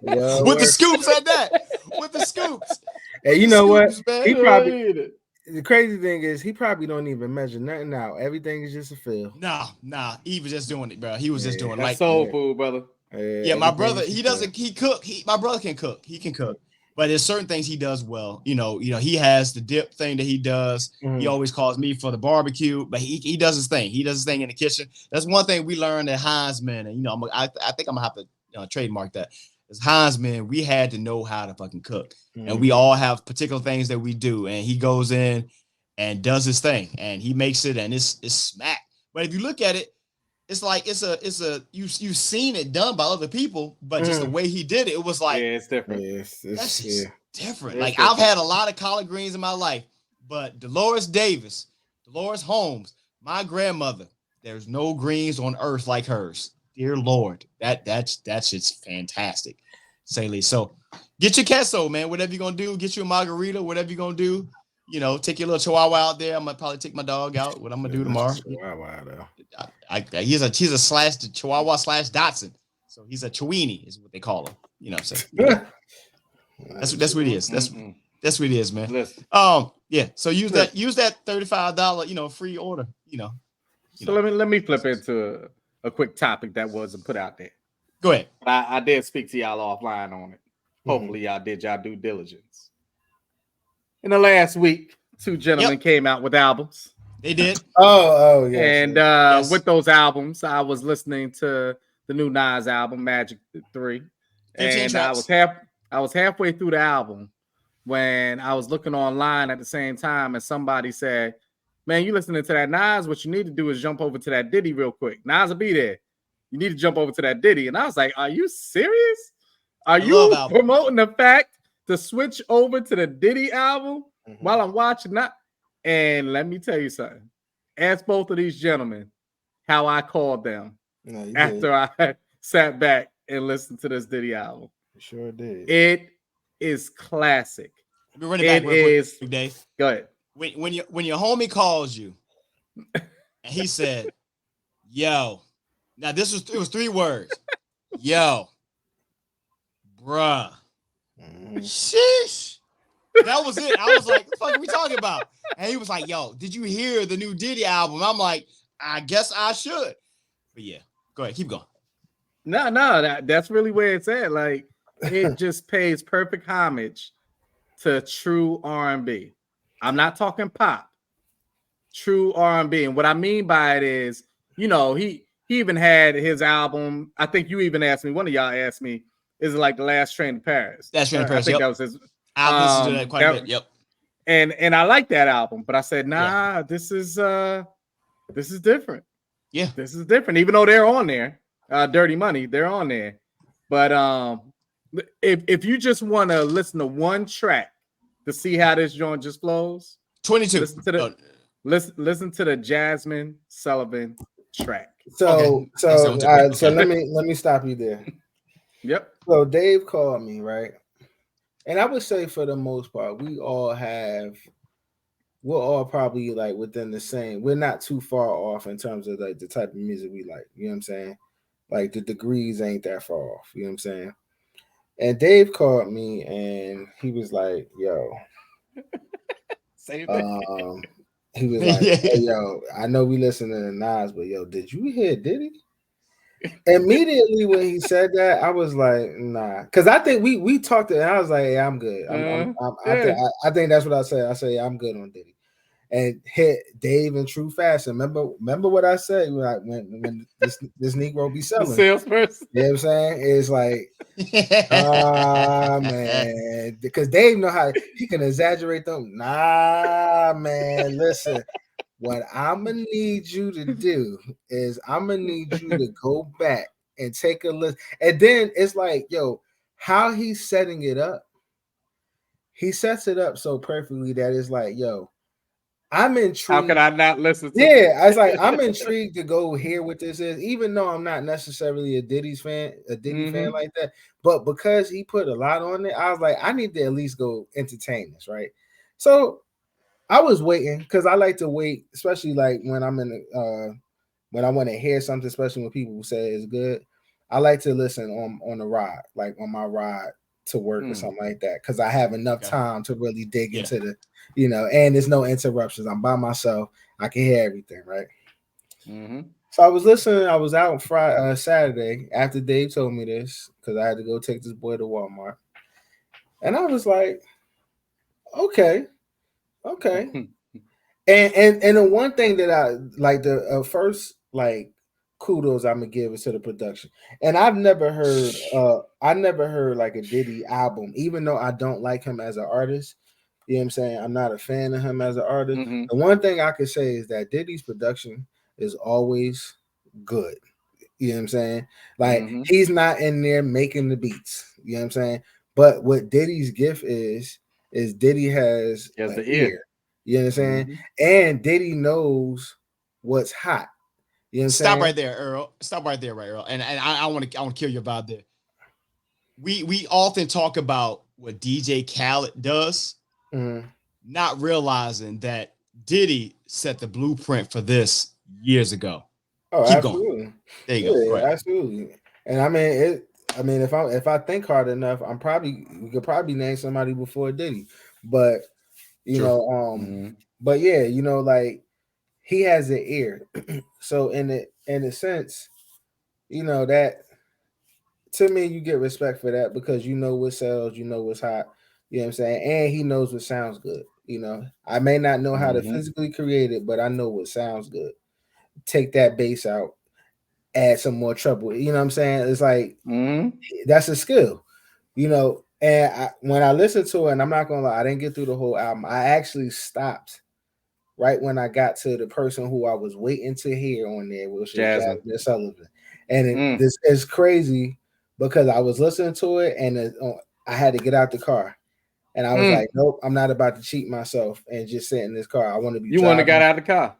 well with the scoops at that. With the scoops. Hey, you know what? Man. the crazy thing is he probably don't even measure nothing out. Everything is just a feel. Nah. He was just doing it, bro. He was just doing That's like soul food, brother. Yeah, my brother, he doesn't. He cook. My brother can cook. He can cook. But there's certain things he does well. He has the dip thing that he does. Mm-hmm. He always calls me for the barbecue, but he does his thing. He does his thing in the kitchen. That's one thing we learned at Heinzman, and I think I'm gonna have to trademark that. As Heinzman, we had to know how to fucking cook, and we all have particular things that we do. And he goes in and does his thing, and he makes it, and it's smack. But if you look at it, it's like you've seen it done by other people, but just the way he did it, it was like it's different. That's just different. Like I've had a lot of collard greens in my life, but Dolores Holmes, my grandmother, there's no greens on earth like hers. Dear Lord, that's just fantastic. Say least. So get your queso, man. Whatever you're gonna do, get you a margarita, whatever you're gonna do. Take your little chihuahua out there. I'm gonna probably take my dog out. What I'm gonna do tomorrow? Chihuahua, though. He's a chihuahua / Dotson. So he's a Chiweenie, is what they call him. You know what I'm saying? That's what he is. That's what it is, man. Listen. Yeah. So use that $35, free order. So let me flip into a quick topic that wasn't put out there. Go ahead. I did speak to y'all offline on it. Hopefully y'all did y'all due diligence. In the last week, 2 gentlemen came out with albums. They did. Oh, yeah. And with those albums, I was listening to the new Nas album, Magic 3. And I was halfway through the album when I was looking online at the same time, and somebody said, "Man, you listening to that Nas? What you need to do is jump over to that Diddy real quick. Nas will be there. You need to jump over to that Diddy." And I was like, "Are you serious? Are you promoting the fact to switch over to the Diddy album while I'm watching that?" And let me tell you something. Ask both of these gentlemen how I called them after I sat back and listened to this Diddy album. Sure did. It is classic. We're running back real quick, Dave. Go ahead. When your homie calls you and he said, "Yo," now it was 3 words. "Yo, bruh, sheesh." That was it. I was like, "What the fuck are we talking about?" And he was like, "Yo, did you hear the new Diddy album?" I'm like, "I guess I should." But yeah, go ahead, keep going. No, that's really where it's at. Like, it just pays perfect homage to true R&B. I'm not talking pop. True R&B. And what I mean by it is, he even had his album. I think you even asked me, one of y'all asked me, is it like The Last Train to Paris? Last Train to Paris, I think that was his. I listened to that quite a bit. Yep. And I like that album, but I said, nah, this is different. Yeah. This is different. Even though they're on there, Dirty Money, they're on there. But if you just want to listen to one track to see how this joint just flows, 22. Listen to the Jasmine Sullivan track. So let me stop you there. Yep. So Dave called me, right? And I would say for the most part, we're all probably like within the same. We're not too far off in terms of like the type of music we like. You know what I'm saying? Like the degrees ain't that far off. You know what I'm saying? And Dave called me and he was like, "Yo." Same thing. He was like, "Hey, yo, I know we listen to the Nas, but yo, did you hear Diddy?" Immediately when he said that, I was like, "Nah," because I think we talked to. I was like, "Hey, I'm good. I think that's what I said. I say I'm good on Diddy." And hit Dave in true fashion. Remember what I said when this Negro be selling. The salesperson. You know what I'm saying? It's like, man, because Dave know how he can exaggerate them. Nah, man, listen. What I'm gonna need you to do is I'm gonna need you to go back and take a list. And then it's like, yo, how he's setting it up. He sets it up so perfectly that it's like, yo, I'm intrigued. How can I not listen to I was like, I'm intrigued to go hear what this is, even though I'm not necessarily a Diddy fan like that. But because he put a lot on it, I was like, I need to at least go entertain this, right? So I was waiting because I like to wait, especially like when I'm in when I want to hear something, especially when people say it's good. I like to listen on the ride, like on my ride to work or something like that, because I have enough time to really dig into the, and there's no interruptions. I'm by myself. I can hear everything, right? So I was listening. I was out on Saturday after Dave told me this, because I had to go take this boy to Walmart, and I was like, okay. And the one thing that I like, the first like kudos I'm gonna give is to the production. And I never heard like a Diddy album, even though I don't like him as an artist. You know what I'm saying? I'm not a fan of him as an artist. The one thing I could say is that Diddy's production is always good. You know what I'm saying? Like, he's not in there making the beats. You know what I'm saying? But what Diddy's gift is Diddy has an ear. You know what I'm saying? And Diddy knows what's hot. You know what I'm saying? Stop right there, Earl. Stop right there, Earl. And I want to kill your vibe there. We often talk about what DJ Khaled does, not realizing that Diddy set the blueprint for this years ago. Oh, Keep absolutely. going. There you go. Absolutely. And I mean, if I think hard enough, we could probably name somebody before Diddy. But but yeah, like, he has an ear. So in a sense, that, to me, you get respect for that, because what sells, what's hot. You know what I'm saying? And he knows what sounds good. I may not know how to physically create it, but I know what sounds good. Take that bass out, add some more treble. You know what I'm saying? It's like, that's a skill. And when I listened to it, and I'm not gonna lie, I didn't get through the whole album. I actually stopped right when I got to the person who I was waiting to hear on there, which was Jasmine Sullivan. And this is crazy, because I was listening to it, and I had to get out the car, and I was like, nope, I'm not about to cheat myself and just sit in this car. I want to be. You want to get out of the car?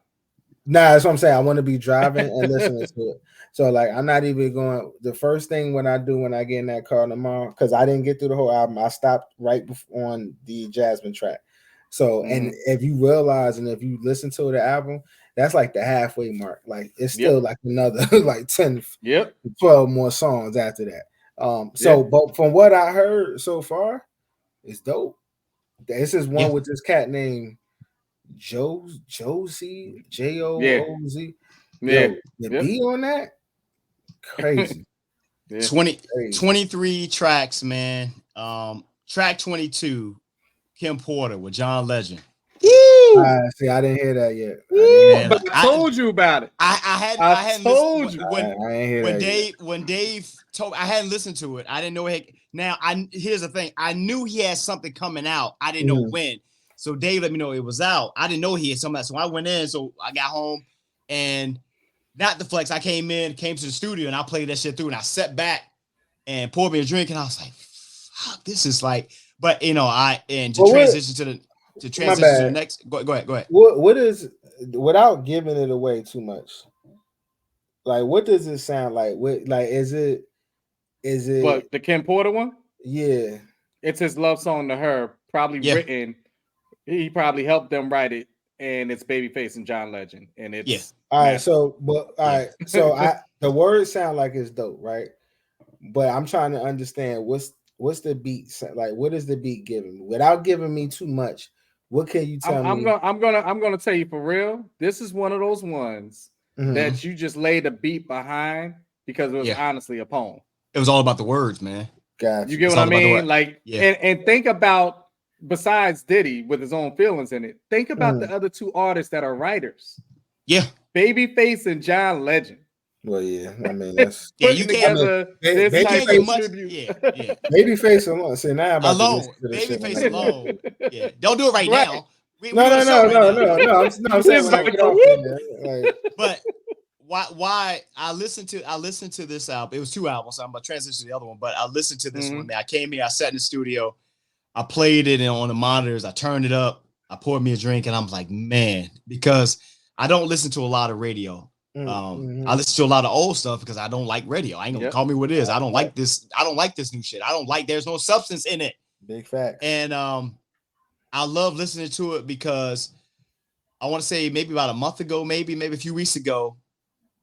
Nah, that's what I'm saying. I want to be driving and listening to it. So, like, I'm not even going. The first thing when I get in that car tomorrow, because I didn't get through the whole album, I stopped right on the Jasmine track. So, and if you realize, and if you listen to the album, that's like the halfway mark. Like, it's still like another like 10, 12 more songs after that. But from what I heard so far, it's dope. This is one with this cat named Josie, Jooz. The beat on that, crazy. 23 tracks, man. Track 22, Kim Porter with John Legend. See, I didn't hear that yet. But I told you about it. I told you. When Dave told, I hadn't listened to it. I didn't know it. Now, here's the thing. I knew he had something coming out. I didn't know when. So Dave let me know it was out. I didn't know he had something. So I went in. So I got home, and not the flex. I came to the studio, and I played that shit through, and I sat back and poured me a drink, and I was like, fuck, this is like, but transition to the next. Go ahead. What is, without giving it away too much, like, what does it sound like? What, like, is it what, the Kim Porter one? Yeah. It's his love song to her, probably written. He probably helped them write it, and it's Babyface and John Legend, and it's all right. So, so the words sound like it's dope, right? But I'm trying to understand what's the beat like. What is the beat giving me? Without giving me too much, what can you tell me? I'm gonna tell you for real. This is one of those ones that you just laid a beat behind because it was honestly a poem. It was all about the words, man. Gotcha. You get what I mean? Like, and think about, besides Diddy with his own feelings in it, think about the other two artists that are writers. Yeah. Babyface and John Legend. Well, yeah. I mean, that's you can't. This type of much. tribute. Yeah. Babyface alone. See, now I'm alone. Babyface alone. Yeah. Don't do it right now. No. I'm saying when I get off there. But why I listened to this album. It was 2 albums. So I'm gonna transition to the other one, but I listened to this one. Man, I came here. I sat in the studio. I played it on the monitors. I turned it up. I poured me a drink, and I'm like, man, because I don't listen to a lot of radio. I listen to a lot of old stuff because I don't like radio. I ain't gonna call me what it is. I don't like this. I don't like this new shit. There's no substance in it. Big fact. And I love listening to it because I want to say maybe about a month ago, maybe a few weeks ago,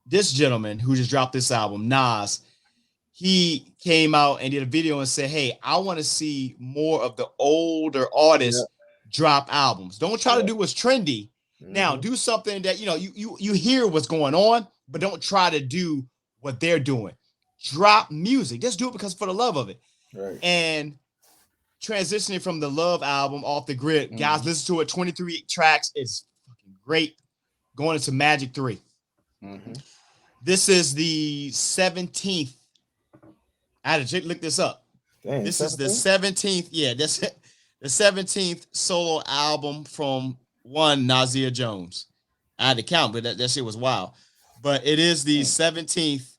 this gentleman who just dropped this album, Nas, he came out and did a video and said, "Hey, I want to see more of the older artists drop albums. Don't try to do what's trendy. Now, do something that you hear what's going on, but don't try to do what they're doing. Drop music. Just do it because for the love of it." Right. And transitioning from the Love album, Off the Grid, guys, listen to it. 23 tracks. It's fucking great. Going into Magic 3. This is the 17th. I had to look this up. Dang, this is the 17th. Yeah, that's the 17th solo album from one Nasir Jones. I had to count, but that shit was wild. But it is the 17th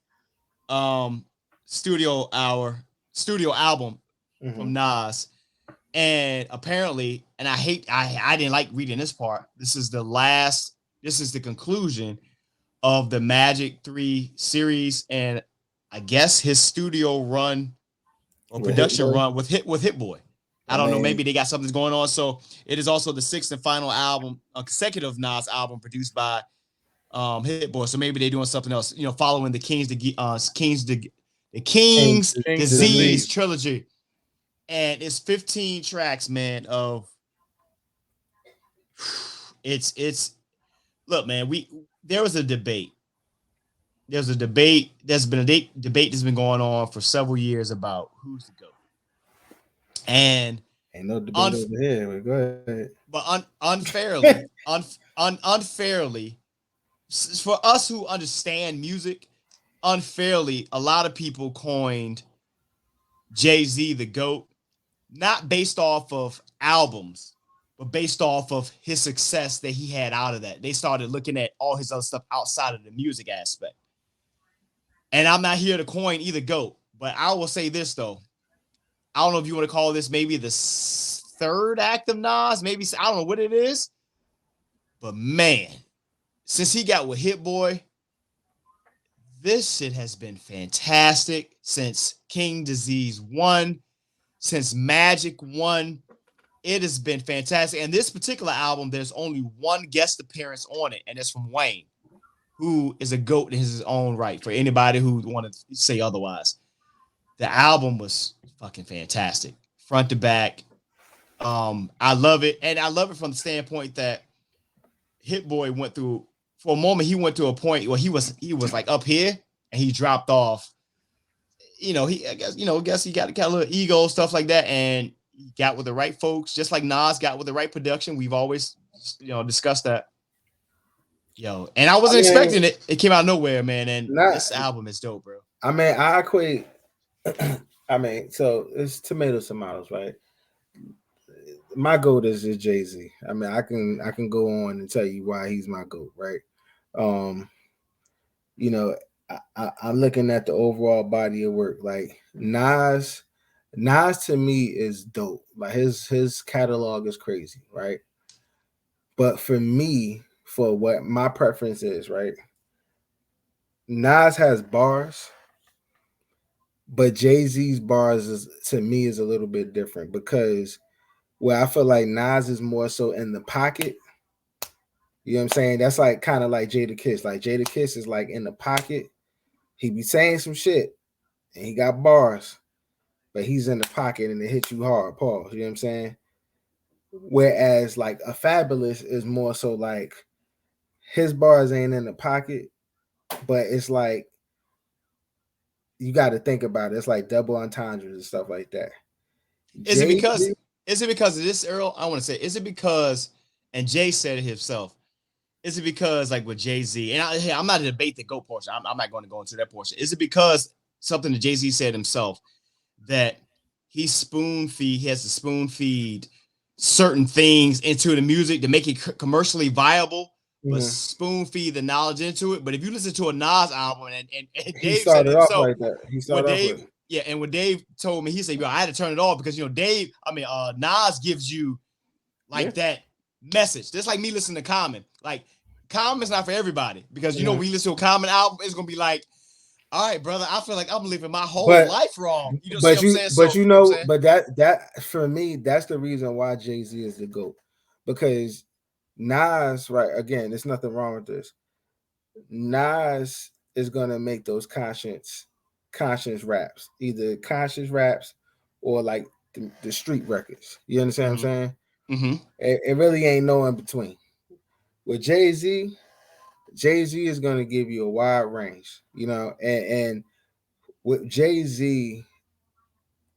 studio album from Nas. And apparently, and I didn't like reading this part. This is the conclusion of the Magic 3 series, and I guess his studio run or production run with Hit Boy. I don't know. Maybe they got something going on. So it is also the 6th and final album, a consecutive Nas album produced by Hit Boy. So maybe they're doing something else. Following the King's Disease trilogy, and it's 15 tracks, man. It's look, man. There was a debate. There's a debate. There's been a debate that's been going on for several years about who's the GOAT. And ain't no debate over here. Go ahead. But unfairly, unfairly, for us who understand music, unfairly, a lot of people coined Jay-Z the GOAT, not based off of albums, but based off of his success that he had out of that. They started looking at all his other stuff outside of the music aspect. And I'm not here to coin either GOAT, but I will say this, though. I don't know if you want to call this maybe the third act of Nas. Maybe, I don't know what it is. But, man, since he got with Hit Boy, this shit has been fantastic since King Disease 1, since Magic 1. It has been fantastic. And this particular album, there's only one guest appearance on it, and it's from Wayne, who is a GOAT in his own right, for anybody who want to say otherwise. The album was fucking fantastic, front to back. I love it, and I love it from the standpoint that Hit Boy went through, for a moment, he went to a point where he was like up here, and he dropped off. I guess he got a little ego, stuff like that, and he got with the right folks, just like Nas got with the right production. We've always, discussed that. And I wasn't expecting it. It came out of nowhere, man. And this album is dope, bro. I mean, I equate. So it's tomatoes, right? My GOAT is Jay-Z. I mean, I can go on and tell you why he's my GOAT, right? I'm looking at the overall body of work. Like Nas to me is dope. Like his catalog is crazy, right? But for me, for what my preference is, right? Nas has bars, but Jay-Z's bars to me is a little bit different, because where I feel like Nas is more so in the pocket. You know what I'm saying? That's like kind of like Jadakiss. Like Jadakiss is like in the pocket. He be saying some shit and he got bars, but he's in the pocket and it hits you hard. Pause. You know what I'm saying? Whereas like a Fabulous is more so like his bars ain't in the pocket, but it's like you got to think about it. It's like double entendres and stuff like that. Is it because of this, Earl? I want to say, is it because, and Jay said it himself, is it because like with Jay-Z, and I'm not going to debate the GOAT portion. I'm not going to go into that portion. Is it because something that Jay-Z said himself, that he has to spoon feed certain things into the music to make it commercially viable, but spoon feed the knowledge into it? But if you listen to a Nas album, and Dave said it himself, like that. He started off with. Yeah, and when Dave told me, he said, I had to turn it off because, Nas gives you that message. Just like me listening to Common. Like, Common's not for everybody, because, we listen to a Common album, it's going to be like, all right, brother, I feel like I'm living my whole life wrong. You know what I'm saying? But that for me, that's the reason why Jay-Z is the GOAT. Because Nas, right, again, there's nothing wrong with this. Nas is going to make those conscious conscious raps, either conscious raps or like the street records. You understand what I'm saying? Mm-hmm. It really ain't no in between. With Jay-Z is going to give you a wide range, you know, and with Jay-Z,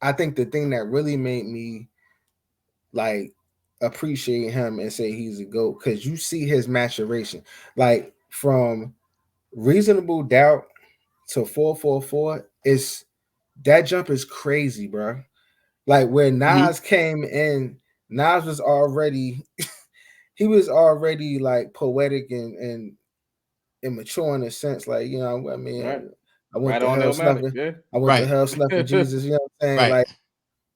I think the thing that really made me like appreciate him and say he's a GOAT, because you see his maturation, like from Reasonable Doubt to 444, is that jump is crazy, bro. Like when Nas came in, Nas was already he was already like poetic and mature in a sense, like, you know, I mean, Right. I went Right to on hell Illmatic, snuffing, yeah. I went to hell snuffing Jesus, you know what I'm saying? Like,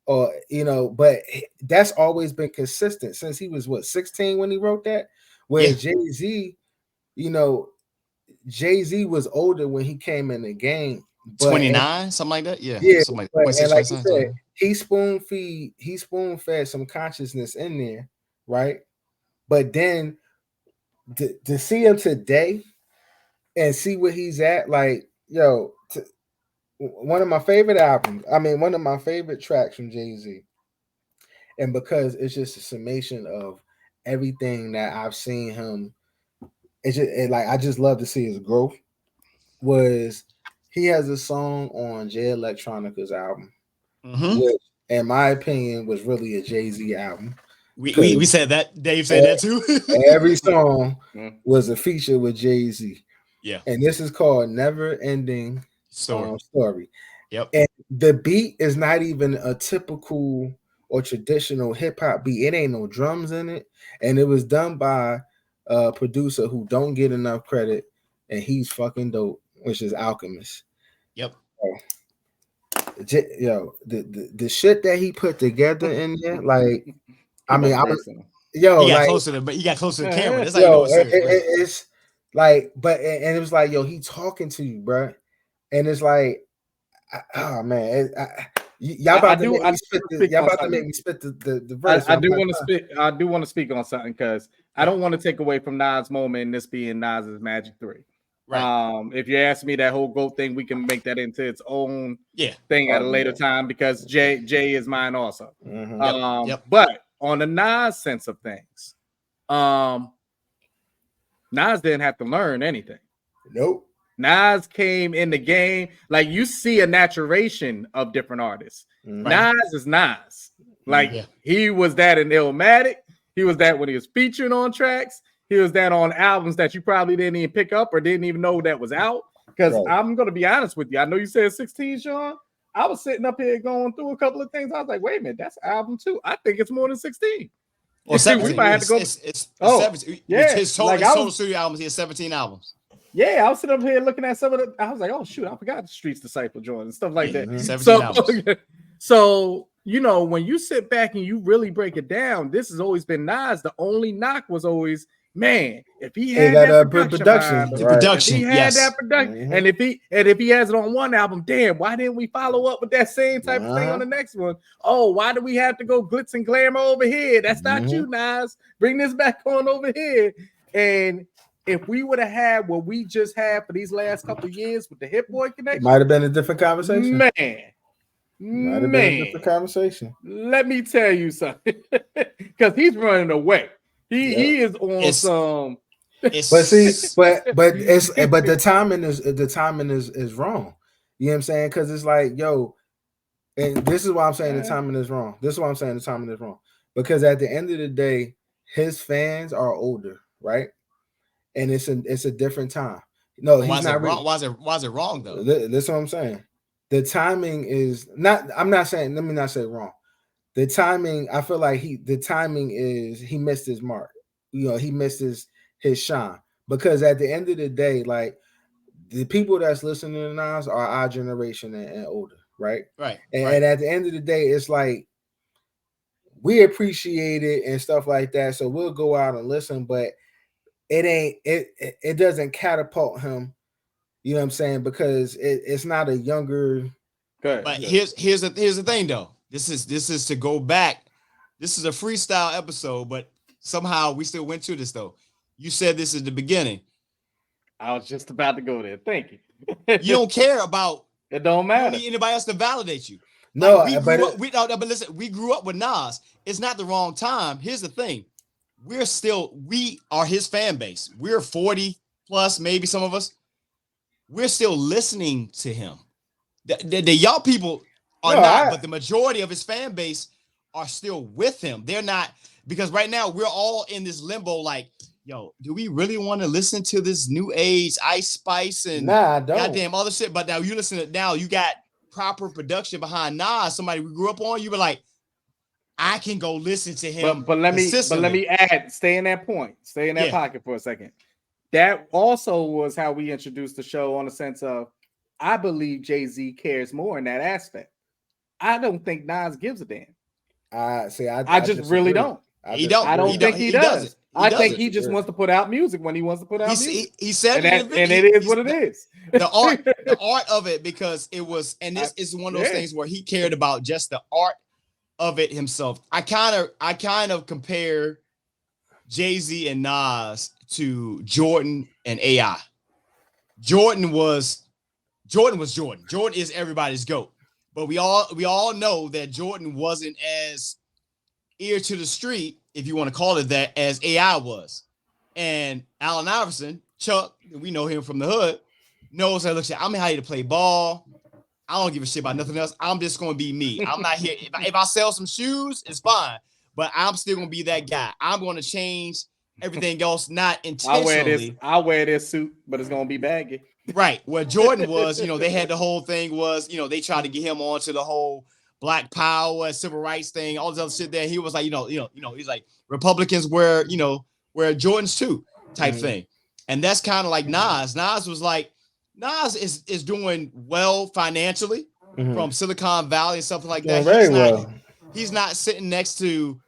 or you know, but that's always been consistent since he was what 16 when he wrote that. Whereas Jay-Z, you know, Jay-Z was older when he came in the game, but 29, something like that. Yeah, yeah, something like but, 26, and like you 27. said, he spoon fed some consciousness in there, right? But then to see him today and see where he's at, like, yo, one of my favorite albums. I mean, one of my favorite tracks from Jay-Z. And because it's just a summation of everything that I've seen him, like I just love to see his growth. Was he has a song on Jay Electronica's album, which, in my opinion, was really a Jay-Z album. We said that. Dave said that too. Every song was a feature with Jay-Z. Yeah. And this is called Never Ending Story. Yep. And the beat is not even a typical or traditional hip hop beat. It ain't no drums in it. And it was done by a producer who don't get enough credit, and he's fucking dope, which is Alchemist. Yep. Yo, the shit that he put together in there, like, I mean, he got closer to the camera. That's how you know it's serious. It's like, but and it was like, yo, he talking to you, bro, and it's like, oh man, y'all about to make me spit the verse. I do want to speak. I do want to speak on something because I don't want to take away from Nas' moment and this being Nas's Magic 3. Right. If you ask me, that whole GOAT thing, we can make that into its own thing at a later time because Jay is mine also. But on the Nas sense of things, Nas didn't have to learn anything. Nope. Nas came in the game, like you see a maturation of different artists. Nas is Nas. Like he was that in Illmatic. He was that when he was featured on tracks. He was that on albums that you probably didn't even pick up or didn't even know that was out. Because I'm going to be honest with you. I know you said 16, Shawn. I was sitting up here going through a couple of things. I was like, wait a minute, that's album 2. I think it's more than 16. Well, 17. We might have to go. It's 17. Yeah. His total studio albums, he has 17 albums. Yeah, I was sitting up here looking at some of the. I was like, oh shoot, I forgot the Streets Disciple joint and stuff like that. 17 albums. So you know, when you sit back and you really break it down, this has always been Nas. The only knock was always, man, if he had that production, if he had that production, and if he has it on one album, damn, why didn't we follow up with that same type of thing on the next one? Oh, why do we have to go glitz and glamour over here? That's not you, Nas. Bring this back on over here. And if we would have had what we just had for these last couple of years with the Hit Boy connection, might have been a different conversation. Might have been a different conversation. Let me tell you something, because he's running away. He is on some. But the timing is wrong. You know what I'm saying? Because it's like, yo, and this is why I'm saying the timing is wrong. This is why I'm saying the timing is wrong. Because at the end of the day, his fans are older, right? And it's a different time. No, he's not wrong. Why is it wrong though? That's what I'm saying. The timing is not. I'm not saying. Let me not say wrong. The timing. I feel like he missed his mark. You know, he missed his shine, because at the end of the day, like, the people that's listening to Nas are our generation and older, right? Right. And at the end of the day, it's like we appreciate it and stuff like that. So we'll go out and listen, but it doesn't catapult him, you know what I'm saying, because it's not a younger. But here's the thing though. This is to go back. This is a freestyle episode, but somehow we still went to this though. You said this is the beginning. I was just about to go there. Thank you. You don't care about It don't matter. You don't need anybody else to validate you. No, like but listen, we grew up with Nas. It's not the wrong time. Here's the thing. We are his fan base. We're 40 plus, maybe some of us. We're still listening to him. The young people are not, but the majority of his fan base are still with him. They're not, because right now we're all in this limbo. Like, yo, do we really want to listen to this new age Ice Spice and I don't. Goddamn other shit? But now you listen to now, you got proper production behind Nas. Somebody we grew up on. You were like, I can go listen to him. But let me add. Stay in that point. Stay in that pocket for a second. That also was how we introduced the show, on the sense of, I believe Jay-Z cares more in that aspect. I don't think Nas gives a damn. I just really don't. I don't think he does. I think he just wants to put out music when he wants to put out music. He said it, and it is what it is. The art of it, because it was, and this is one of those things where he cared about just the art of it himself. I kind of compare Jay-Z and Nas to Jordan and AI. Jordan was Jordan. Jordan is everybody's GOAT. But we all know that Jordan wasn't as ear to the street, if you want to call it that, as AI was. And Allen Iverson, Chuck, we know him from the hood, knows that, look, I'm here to play ball. I don't give a shit about nothing else. I'm just going to be me. I'm not here. If I sell some shoes, it's fine. But I'm still going to be that guy. I'm going to change everything else, not intentionally. I'll wear this suit, but it's going to be baggy. Right. Where Jordan was, they had the whole thing was, they tried to get him onto the whole Black Power, civil rights thing, all this other shit there. He was like, he's like, Republicans wear Jordans too type thing. And that's kind of like Nas. Nas is doing well financially from Silicon Valley and something like that. He's not sitting next to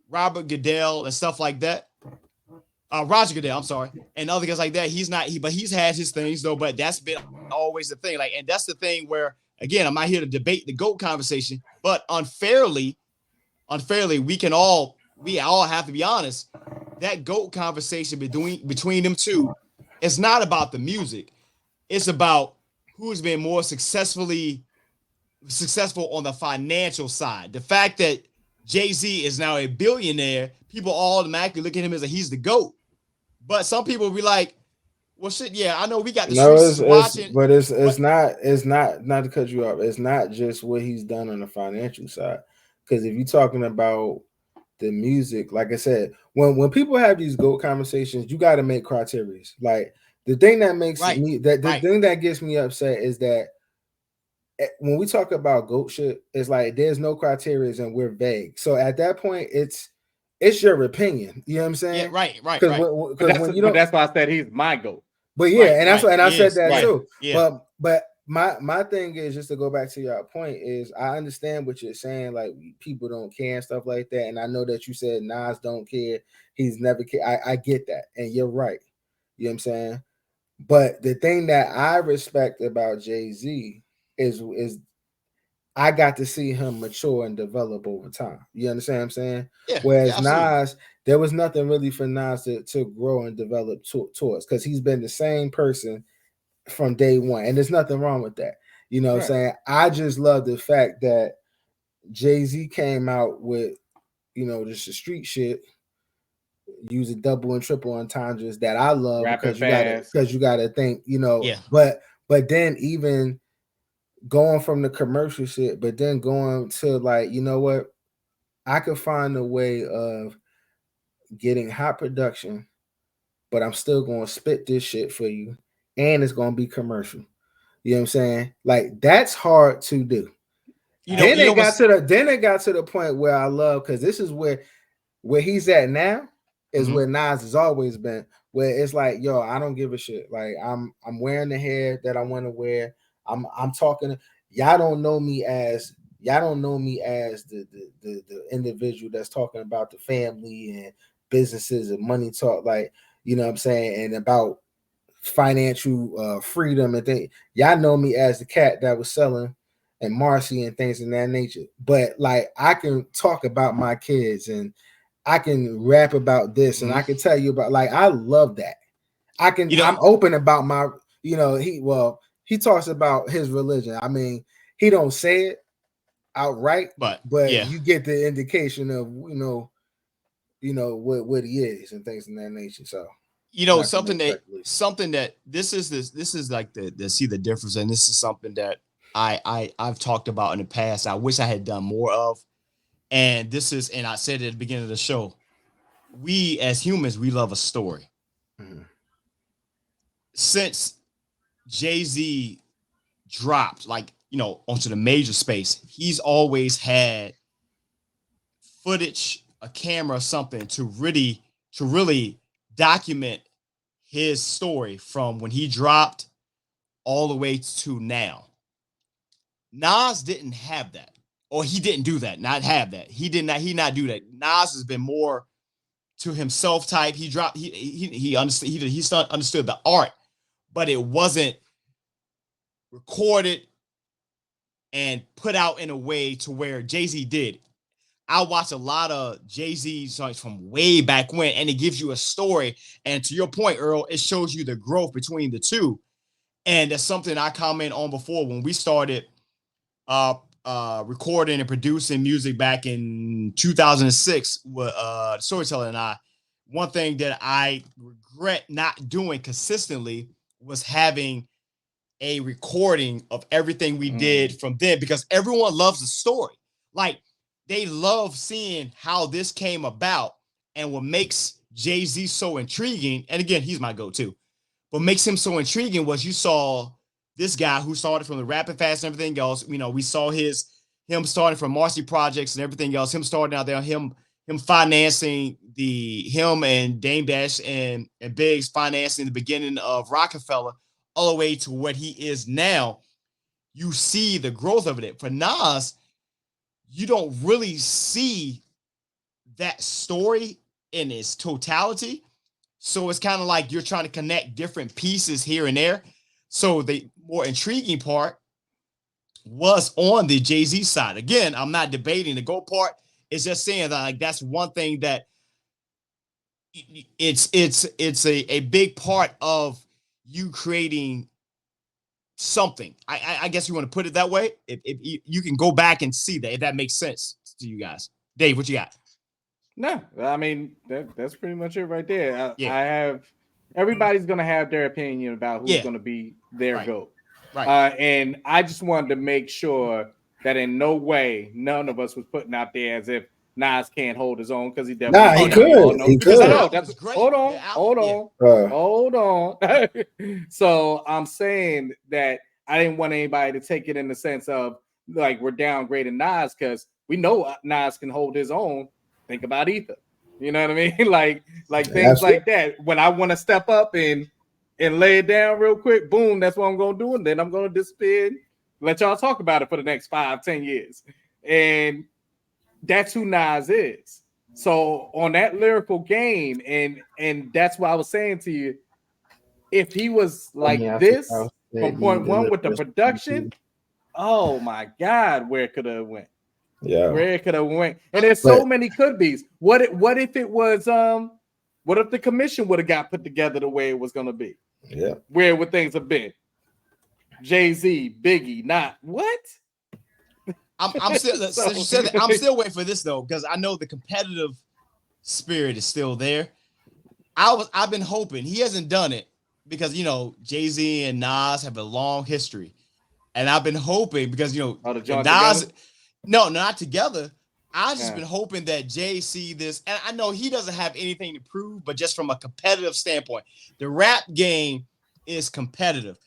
Robert Goodell and stuff like that. Roger Goodell, I'm sorry, and other guys like that. He's not, but he's had his things though. But that's been always the thing. Like, and that's the thing where, again, I'm not here to debate the GOAT conversation, but unfairly, we all have to be honest. That GOAT conversation between them two, it's not about the music. It's about who's been more successful on the financial side. The fact that Jay-Z is now a billionaire, people automatically look at him as he's the GOAT. But some people will be like, well, shit, yeah, I know we got the streets watching. But it's not to cut you off. It's not just what he's done on the financial side. Because if you're talking about the music, like I said, when people have these GOAT conversations, you got to make criteria. Like, the thing that makes me, thing that gets me upset is that when we talk about GOAT shit, it's like there's no criteria and we're vague. So at that point, it's your opinion. You know what I'm saying? Yeah, right. But that's why I said he's my GOAT. But yeah, and that's what, and I said that too. Yeah. But my thing is, just to go back to your point, is I understand what you're saying. Like, people don't care and stuff like that. And I know that you said Nas don't care. He's never cared. I get that, and you're right. You know what I'm saying? But the thing that I respect about Jay-Z is I got to see him mature and develop over time. You understand what I'm saying? Yeah, whereas Nas, there was nothing really for Nas to grow and develop towards, because he's been the same person from day one. And there's nothing wrong with that. You know what I'm saying? I just love the fact that Jay-Z came out with, just the street shit, using double and triple entendres that I love, because you gotta think, but then even going from the commercial shit, but then going to, like, you know what, I could find a way of getting hot production, but I'm still going to spit this shit for you, and it's going to be commercial. You know what I'm saying? Like, that's hard to do. Then it got to the point where I love, because this is where he's at now is where Nas has always been, where it's like, yo, I don't give a shit. Like, I'm wearing the hair that I want to wear. I'm talking. Y'all don't know me as the individual that's talking about the family and businesses and money talk, like, you know what I'm saying, and about financial freedom and things. Y'all know me as the cat that was selling and Marcy and things in that nature. But, like, I can talk about my kids, and I can rap about this, and I can tell you about, like, I love that. I'm open about my, he talks about his religion. I mean, he don't say it outright, but yeah, you get the indication of what he is and things in that nature. So something that this is like the see the difference, and this is something that I've talked about in the past. I wish I had done more of, and I said at the beginning of the show, we as humans, we love a story. Mm-hmm. Since Jay-Z dropped onto the major space, he's always had footage, a camera, something to really document his story from when he dropped all the way to now. Nas didn't have that, or he didn't do that. Not have that. He not do that. Nas has been more to himself type. He dropped. He understood. He understood the art, but it wasn't recorded and put out in a way to where Jay-Z did. I watch a lot of Jay-Z songs from way back when, and it gives you a story. And to your point, Earl, it shows you the growth between the two. And that's something I commented on before when we started recording and producing music back in 2006 with Storyteller and I. One thing that I regret not doing consistently was having a recording of everything we did from then, because everyone loves the story. Like, they love seeing how this came about, and what makes Jay-Z so intriguing, and again, he's my go-to, what makes him so intriguing was you saw this guy who started from the Rapid Fast and everything else. We saw him starting from Marcy Projects and everything else, him starting out there, him financing him and Dame Dash and Biggs financing the beginning of Rockefeller, all the way to what he is now. You see the growth of it. For Nas, you don't really see that story in its totality. So it's kind of like you're trying to connect different pieces here and there. So the more intriguing part was on the Jay-Z side. Again, I'm not debating the GOAT part. It's just saying that that's one thing that it's a big part of you creating something. I guess you want to put it that way. If you can go back and see that, if that makes sense to you guys. Dave, what you got? No, I mean that's pretty much it right there. I have everybody's gonna have their opinion about who's gonna be their GOAT. Right. And I just wanted to make sure that in no way none of us was putting out there as if Nas can't hold his own, because he definitely he could. He could. No, that's great. Hold on. So I'm saying that I didn't want anybody to take it in the sense of like we're downgrading Nas, because we know Nas can hold his own. Think about Ether. You know what I mean? like things like that. When I want to step up and lay it down real quick, boom, that's what I'm gonna do, and then I'm gonna disappear, let y'all talk about it for the next 5-10 years. And that's who Nas is. So on that lyrical game, and that's what I was saying to you, if he was like this from point one with the production, oh my God, where could have went? Yeah, where it could have went. And there's so many could be's. What if it was what if the commission would have got put together the way it was gonna be? Yeah, where would things have been? Jay-Z, Biggie, not what? I'm still since you said that, I'm still waiting for this though, because I know the competitive spirit is still there. I've been hoping he hasn't done it, because Jay-Z and Nas have a long history, and I've been hoping because Nas together? No, not together. I've just been hoping that Jay see this, and I know he doesn't have anything to prove, but just from a competitive standpoint, the rap game is competitive.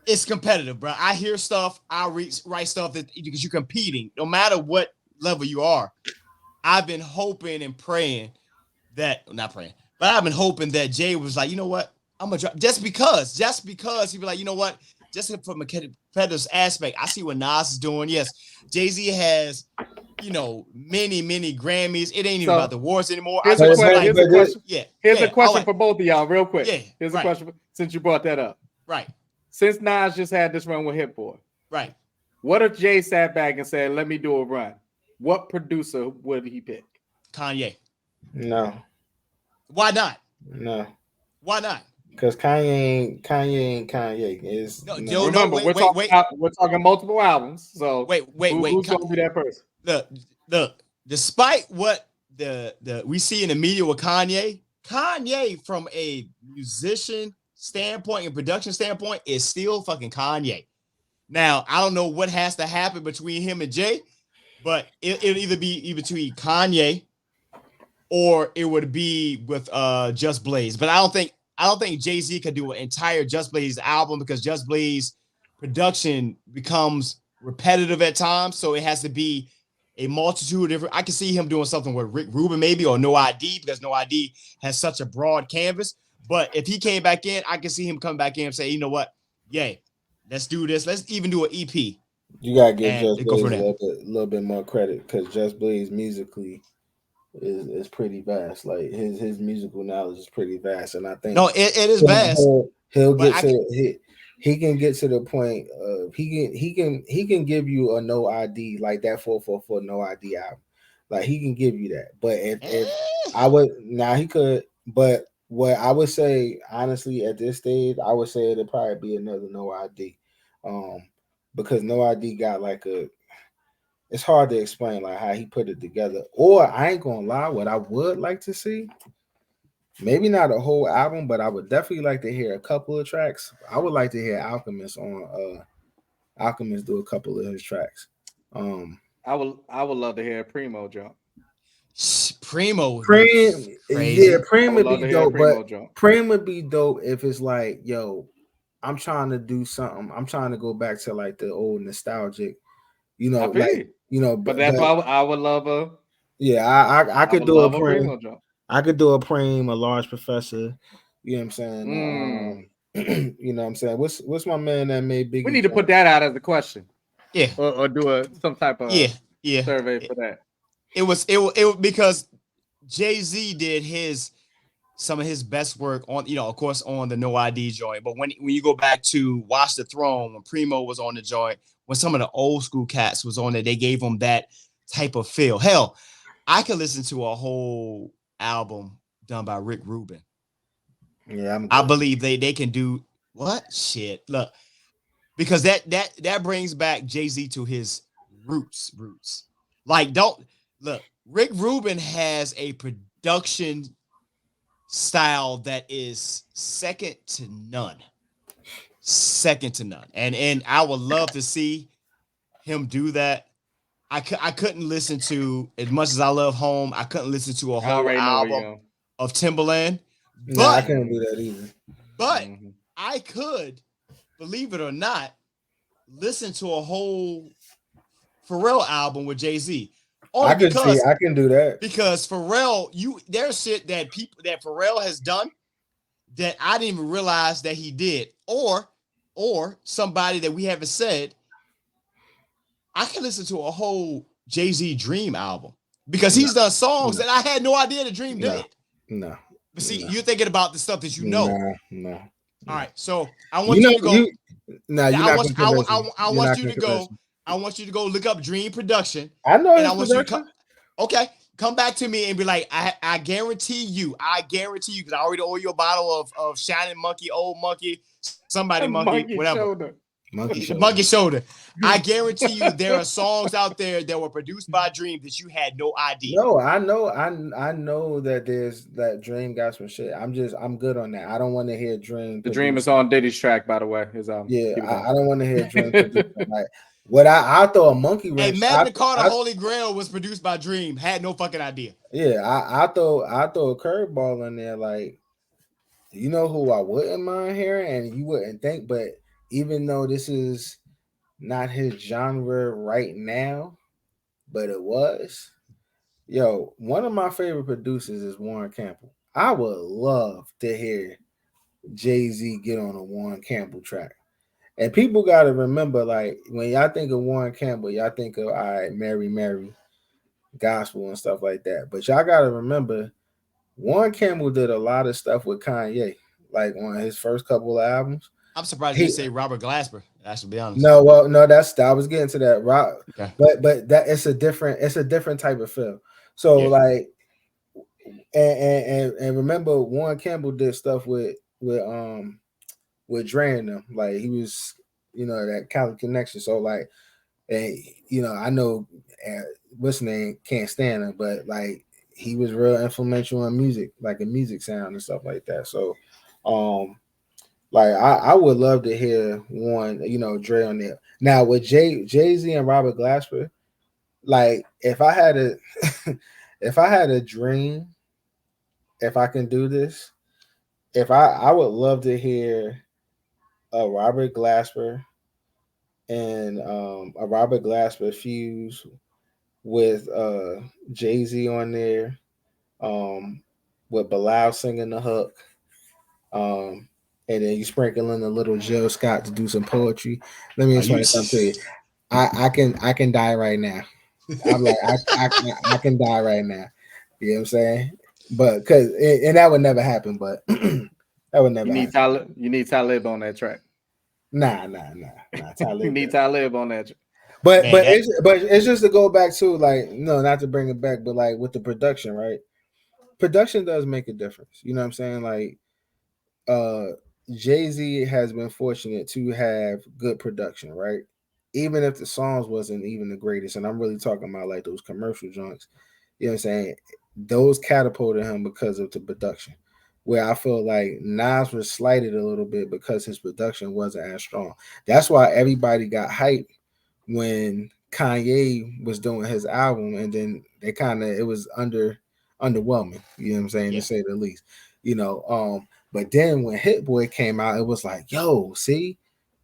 It's competitive, bro. I hear stuff, I write stuff that because you're competing, no matter what level you are. I've been hoping and praying not praying, but I've been hoping that Jay was like, you know what, I'm gonna drop just because he'd be like, you know what, just from a competitive aspect, I see what Nas is doing. Yes, Jay-Z has, many Grammys. It ain't even about the awards anymore. Here's a question. Here's a question for both of y'all, real quick. Yeah, here's a question since you brought that up. Right. Since Nas just had this run with Hit Boy. Right. What if Jay sat back and said, "Let me do a run"? What producer would he pick? Kanye. No. Why not? No. Why not? Because Kanye ain't Kanye. Is no, you Joe, know. Remember, we're talking multiple albums. So who's going to be that person? Look. Despite what the we see in the media with Kanye from a musician standpoint and production standpoint is still fucking Kanye. Now I don't know what has to happen between him and Jay, but it'll either be between Kanye or it would be with Just Blaze. But I don't think Jay-Z could do an entire Just Blaze album because Just Blaze production becomes repetitive at times. So it has to be a multitude of different. I can see him doing something with Rick Rubin maybe or No ID because No ID has such a broad canvas. But if he came back in, I can see him come back in and say, you know what? Yay, let's do this. Let's even do an EP. You gotta give Just Blaze a little bit more credit because Just Blaze musically is pretty vast. Like his musical knowledge is pretty vast, and I think it is vast. He'll get to he can get to the point of he can give you a No ID like that 444 No ID album. Like he can give you that. But if I would he could, but what I would say honestly at this stage, I would say it'd probably be another No ID. Because No ID got like it's hard to explain like how he put it together. Or I ain't gonna lie, what I would like to see, maybe not a whole album, but I would definitely like to hear a couple of tracks. I would like to hear Alchemist do a couple of his tracks. I would love to hear a Primo jump. Primo crazy. Yeah, Primo would be dope, but Primo would be dope if it's like, yo, I'm trying to do something. I'm trying to go back to like the old nostalgic, but that's why I would love a. Yeah, I could do a Primo jump. I could do a Preem, a Large Professor. You know what I'm saying? You know what I'm saying? What's my man that made Biggie? We need to put that out as a question. Yeah, or do some type of survey for that. It was because Jay-Z did some of his best work on, of course, on the No ID joint. But when you go back to Watch the Throne, when Primo was on the joint, when some of the old school cats was on it, they gave him that type of feel. Hell, I could listen to a whole album done by Rick Rubin. Yeah, I believe they can do what shit. Look, because that brings back Jay-Z to his roots. Like, don't look. Rick Rubin has a production style that is second to none. And I would love to see him do that. I couldn't listen to, as much as I love Home, I couldn't listen to a whole album of Timbaland. But I couldn't do that either. But I could, believe it or not, listen to a whole Pharrell album with Jay-Z. I can do that. Because Pharrell, there's shit that Pharrell has done that I didn't even realize that he did. Or somebody that we haven't said. I can listen to a whole Jay-Z Dream album because he's done songs that I had no idea the Dream did. No. But see, you're thinking about the stuff that you know. No. All right, so I want you to go. I want you to go look up Dream Production. I know. And I want you to come back to me and be like, I guarantee you, because I already owe you a bottle of Shining Monkey, Old Monkey, somebody monkey, whatever. Shoulder. Monkey shoulder. I guarantee you there are songs out there that were produced by Dream that you had no idea. No, I know that there's that Dream got some shit. I'm good on that. I don't want to hear Dream. The Dream is on Diddy's track, by the way. I don't want to hear Dream. Like what I throw a monkey wrench. Hey, Magna Carta Holy Grail was produced by Dream. Had no fucking idea. Yeah, I throw a curveball in there. Like, you know who I wouldn't mind hearing, and you wouldn't think, but even though this is not his genre right now, but it was. Yo, one of my favorite producers is Warren Campbell. I would love to hear Jay-Z get on a Warren Campbell track. And people got to remember, like, when y'all think of Warren Campbell, y'all think of, all right, Mary, gospel and stuff like that. But y'all got to remember, Warren Campbell did a lot of stuff with Kanye, like on his first couple of albums. I'm surprised you say Robert Glasper. I should be honest. No, I was getting to that. Okay. But that it's a different type of feel. So like, and remember, Warren Campbell did stuff with with Dre and them. Like he was, that Cali connection. So like, and I know what's his name can't stand him, but like he was real influential in music, like in music sound and stuff like that. So, like I would love to hear one, Dre on there. Now with Jay-Z and Robert Glasper, like if I had a if I had a dream, if I can do this, if I would love to hear a Robert Glasper and a Robert Glasper fuse with Jay-Z on there, with Bilal singing the hook, and then you sprinkle in a little Jill Scott to do some poetry. Let me explain something to you. I can die right now. I'm like I can die right now. You know what I'm saying? But and that would never happen. But that would never happen. You need Talib on that track. Nah. Talib. You need Talib on that track. But it's just to go back to like, no, not to bring it back, but like with the production, right? Production does make a difference. You know what I'm saying? Like Jay-Z has been fortunate to have good production, right? Even if the songs wasn't even the greatest, and I'm really talking about like those commercial joints, you know what I'm saying? Those catapulted him because of the production. Where I feel like Nas was slighted a little bit because his production wasn't as strong. That's why everybody got hyped when Kanye was doing his album, and then it was underwhelming, you know what I'm saying, to say the least. But then when Hit Boy came out, it was like, yo, see,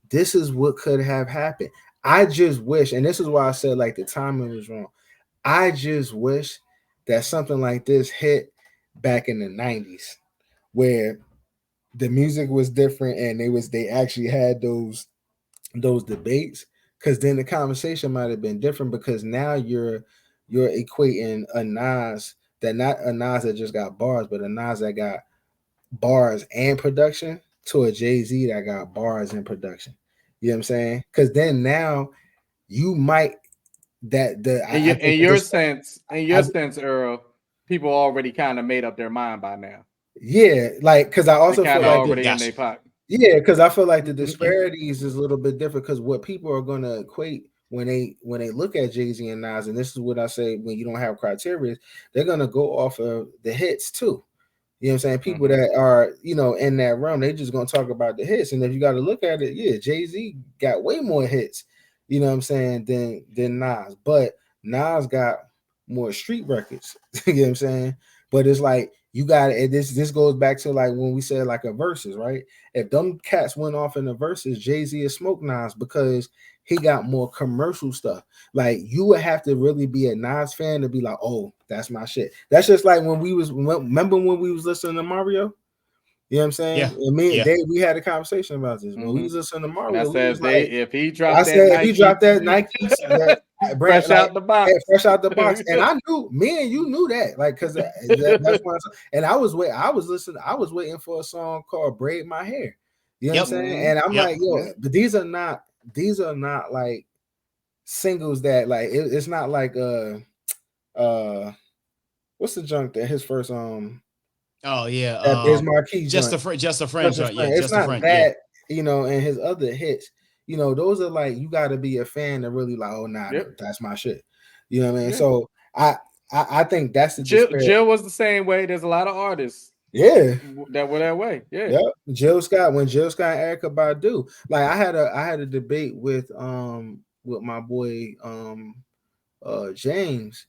this is what could have happened. I just wish, and this is why I said like the timing was wrong. I just wish that something like this hit back in the 90s where the music was different and they actually had those debates, because then the conversation might have been different, because now you're equating a Nas not a Nas that just got bars, but a Nas that got bars and production to a Jay-Z that got bars and production. You know what I'm saying? Because then now you might in your sense, Earl, people already kind of made up their mind by now. Yeah, like because I also feel like already in their pocket. Yeah, because I feel like the disparities is a little bit different, because what people are going to equate when they look at Jay-Z and Nas, and this is what I say when you don't have criteria, they're going to go off of the hits too. You know what I'm saying? People that are, in that realm, they just going to talk about the hits. And if you got to look at it, yeah, Jay-Z got way more hits, you know what I'm saying, than Nas. But Nas got more street records, you know what I'm saying? But it's like, you got it. This goes back to like when we said like a verses, right? If them cats went off in the verses, Jay-Z is smoke Nas because he got more commercial stuff. Like you would have to really be a Nas fan to be like, oh, that's my shit. That's just like when remember when we was listening to Mario? You know what I'm saying? Yeah. And me and Dave, we had a conversation about this. When we was listening to Mario, if he dropped that Nike, fresh out the box. Fresh out the box. And I knew, me and you knew that, like, because that's why. And I was waiting for a song called "Braid My Hair." You know what I'm saying? And I'm like, yo, but these are not like singles that like it's not like what's the junk that his first Oh yeah, that Biz Marquee just a friend, yeah, it's not that, and his other hits, those are like, you got to be a fan to really like, oh nah, that's my shit, you know what I mean? So I think that's the Jill was the same way. There's a lot of artists, that were that way, Jill Scott and Erykah Badu, like I had a debate with my boy James,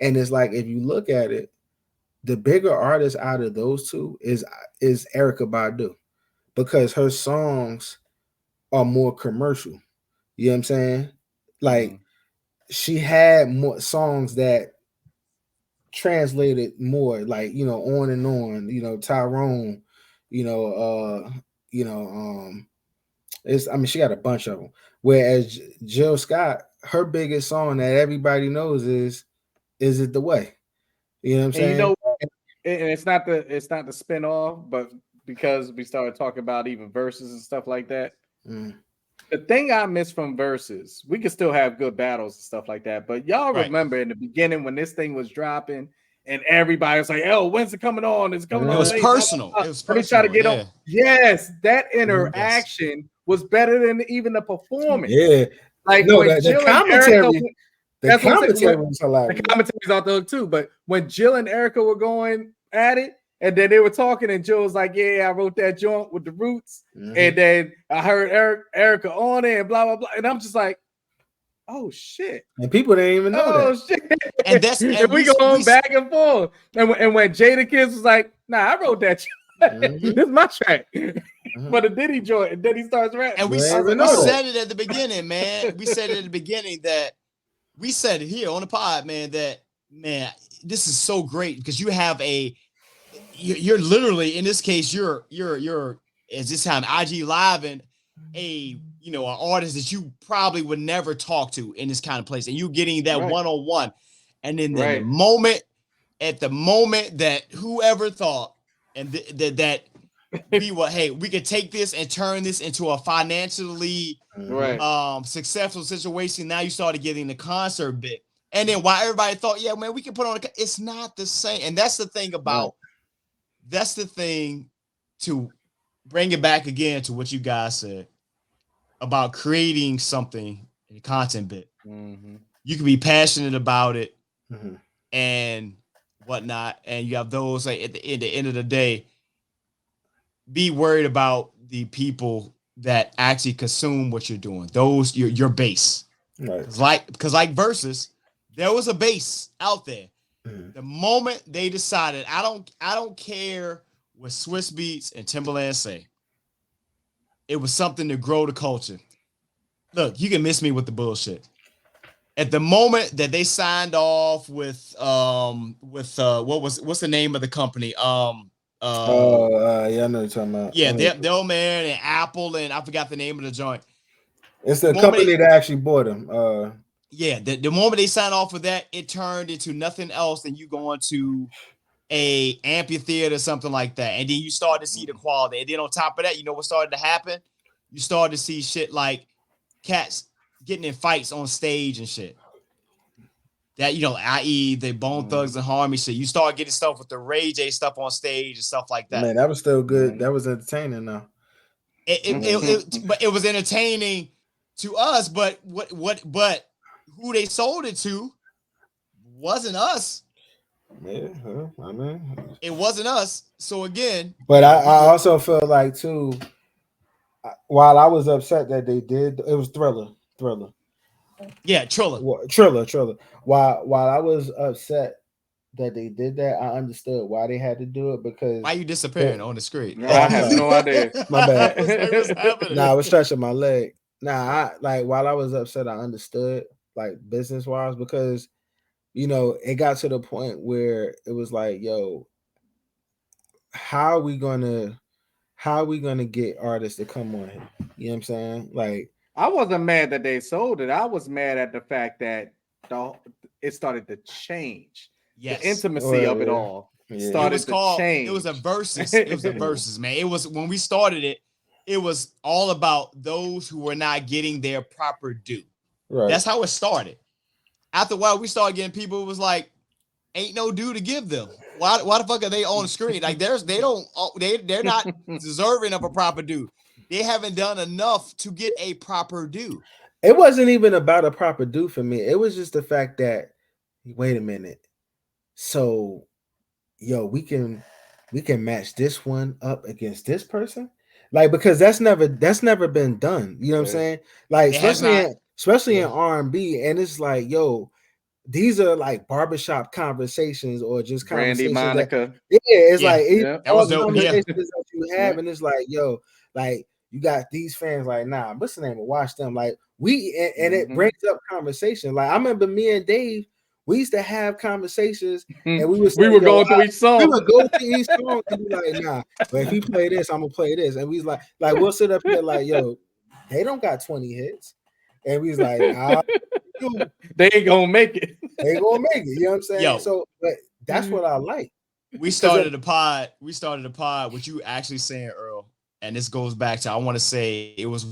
and it's like, if you look at it, the bigger artist out of those two is Erykah Badu, because her songs are more commercial. You know what I'm saying? Like she had more songs that translated more, like, on and on, Tyrone, she got a bunch of them. Whereas Jill Scott, her biggest song that everybody knows is It the Way? You know what I'm saying? And it's not the spin off, but because we started talking about even verses and stuff like that. The thing I miss from verses, we could still have good battles and stuff like that, but y'all remember in the beginning when this thing was dropping and everybody was like, "Oh, when's it coming on? It's coming on." It was late. personal. It was personal. Let me try to get on. Yes, that interaction was better than even the performance. Yeah, like no, when the commentary. The commentary was hilarious. The commentary's off the hook too. But when Jill and Erica were going at it, and then they were talking, and Jill was like, "Yeah, I wrote that joint with the Roots," and then I heard Erica on it, and blah blah blah, and I'm just like, "Oh shit!" And people didn't even know that. Oh shit! And that's and we going back and forth. And when Jada Kiss was like, "Nah, I wrote that. This is my track." But a Diddy joint, and then he starts rapping. And we said it at the beginning, man. We said it at the beginning that we said it here on the pod, man. That this is so great because you have you're literally in this case you're as this time IG live and an artist that you probably would never talk to in this kind of place, and you getting that one-on-one, and then the moment that whoever thought and that we could take this and turn this into a financially successful situation. Now you started getting the concert bit, and then while everybody thought, yeah, man, we can put on it's not the same, and that's the thing about. That's the thing to bring it back again to what you guys said about creating something in a content bit. You can be passionate about it and whatnot, and you have those like at the end of the day, be worried about the people that actually consume what you're doing. Those your base, right? Because like Versus, there was a base out there. The moment they decided, I don't care what Swiss Beats and Timberland say. It was something to grow the culture. Look, you can miss me with the bullshit. At the moment that they signed off with what's the name of the company? Yeah, I know what you're talking about. Yeah, their man and Apple, and I forgot the name of the joint. It's the company that actually bought them. Yeah, the moment they signed off with that, it turned into nothing else than you going to a amphitheater or something like that. And then you start to see the quality. And then on top of that, you know what started to happen? You started to see shit like cats getting in fights on stage and shit. That, i.e. the Bone Thugs and Harmony shit. You start getting stuff with the Ray J stuff on stage and stuff like that. Man, that was still good. That was entertaining though. But it was entertaining to us, but who they sold it to wasn't us. Yeah, I mean, it wasn't us. So again, but I also feel like too. While I was upset that they did, it was Thriller. Yeah, Triller. While I was upset that they did that, I understood why they had to do it because. Why you disappearing on the screen? I have no idea. My bad. I was stretching my leg. While I was upset, I understood business wise because it got to the point where it was like, yo, how are we gonna get artists to come on here? You know what I'm saying? Like, I wasn't mad that they sold it. I was mad at the fact that it started to change. Yes. The intimacy of it all started to change. It was a versus. It was a versus, man. It was when we started it. It was all about those who were not getting their proper due. Right. That's how it started. After a while, we started getting people who was like, ain't no due to give them. Why the fuck are they on the screen? Like they're not deserving of a proper due. They haven't done enough to get a proper due. It wasn't even about a proper due for me. It was just the fact that, wait a minute. So, yo, we can match this one up against this person. Like, because that's never been done. You know what I'm saying? Like, especially in R&B, and it's like, yo, these are like barbershop conversations or just conversations. Brandy Monica. It's like that was dope. Conversations that you have, and it's like, yo, like you got these fans like, nah, what's the name of watch them? Like and it brings up conversation. Like I remember me and Dave, we used to have conversations and we would go through each song. We would go through each song and be like, nah, but if you play this, I'm gonna play this. And we was like we'll sit up here like, yo, they don't got 20 hits. And we was like, nah, they ain't gonna make it. They ain't gonna make it. You know what I'm saying? So but that's what I like. We started a pod with you actually saying, Earl, and this goes back to, I want to say it was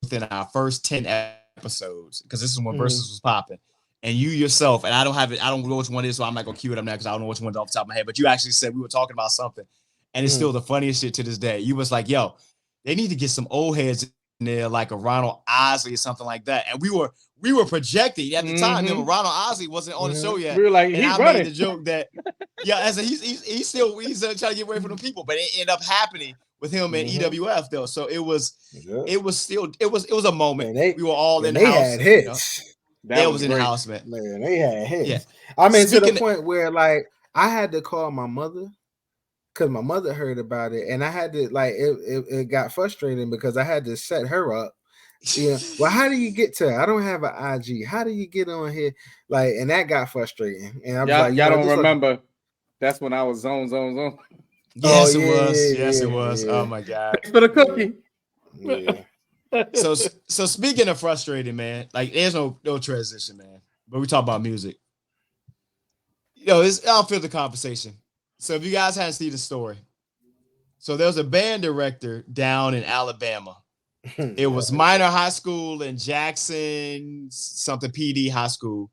within our first 10 episodes, because this is when Versus was popping. and you yourself, and I don't have it. I don't know which one it is, so I'm not gonna cue it up now because I don't know which one's off the top of my head. But you actually said we were talking about something, and it's still the funniest shit to this day. You was like, "Yo, they need to get some old heads in there, like a Ronald Osley or something like that." And we were projecting at the time. Remember, Ronald Osley wasn't on the show yet. We were like, and I running. made the joke that, as he's still trying to get away from the people, but it ended up happening with him and EWF though. So it was a moment. We were all in the house. They had hits. That was in the house, man. Man, they had hits. Yeah. I mean, to the point where like I had to call my mother because my mother heard about it, and I had to like it got frustrating because I had to set her up. Yeah. Well, how do you get to? I don't have an IG. How do you get on here? Like, and that got frustrating. And I was like, y'all don't remember? That's when I was zone. Yes, it was. Oh my God. Thanks for the cookie. Yeah. So speaking of frustrating, man, like there's no transition, man. But we talk about music. I'll feel the conversation. So if you guys hadn't seen the story, so there was a band director down in Alabama. It was Minor High School in Jackson, something PD High School,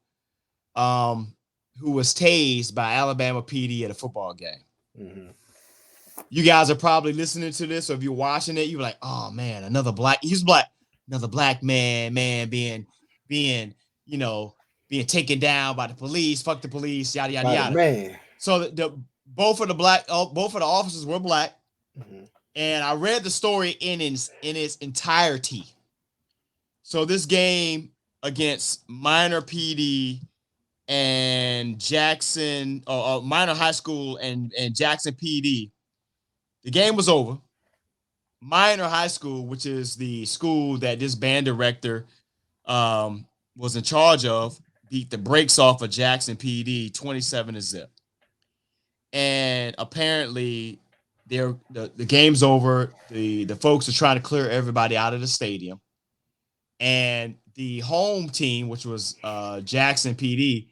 who was tased by Alabama PD at a football game. Mm-hmm. You guys are probably listening to this, or if you're watching it, you're like, "Oh man, another black man being taken down by the police. Fuck the police, yada yada yada." Man. So both of the officers were black. Mm-hmm. And I read the story in its entirety. So this game against Minor PD and Jackson, or Minor High School and Jackson PD, the game was over. Minor High School, which is the school that this band director was in charge of, beat the brakes off of Jackson PD 27-0. And apparently the game's over. The folks are trying to clear everybody out of the stadium. And the home team, which was Jackson PD,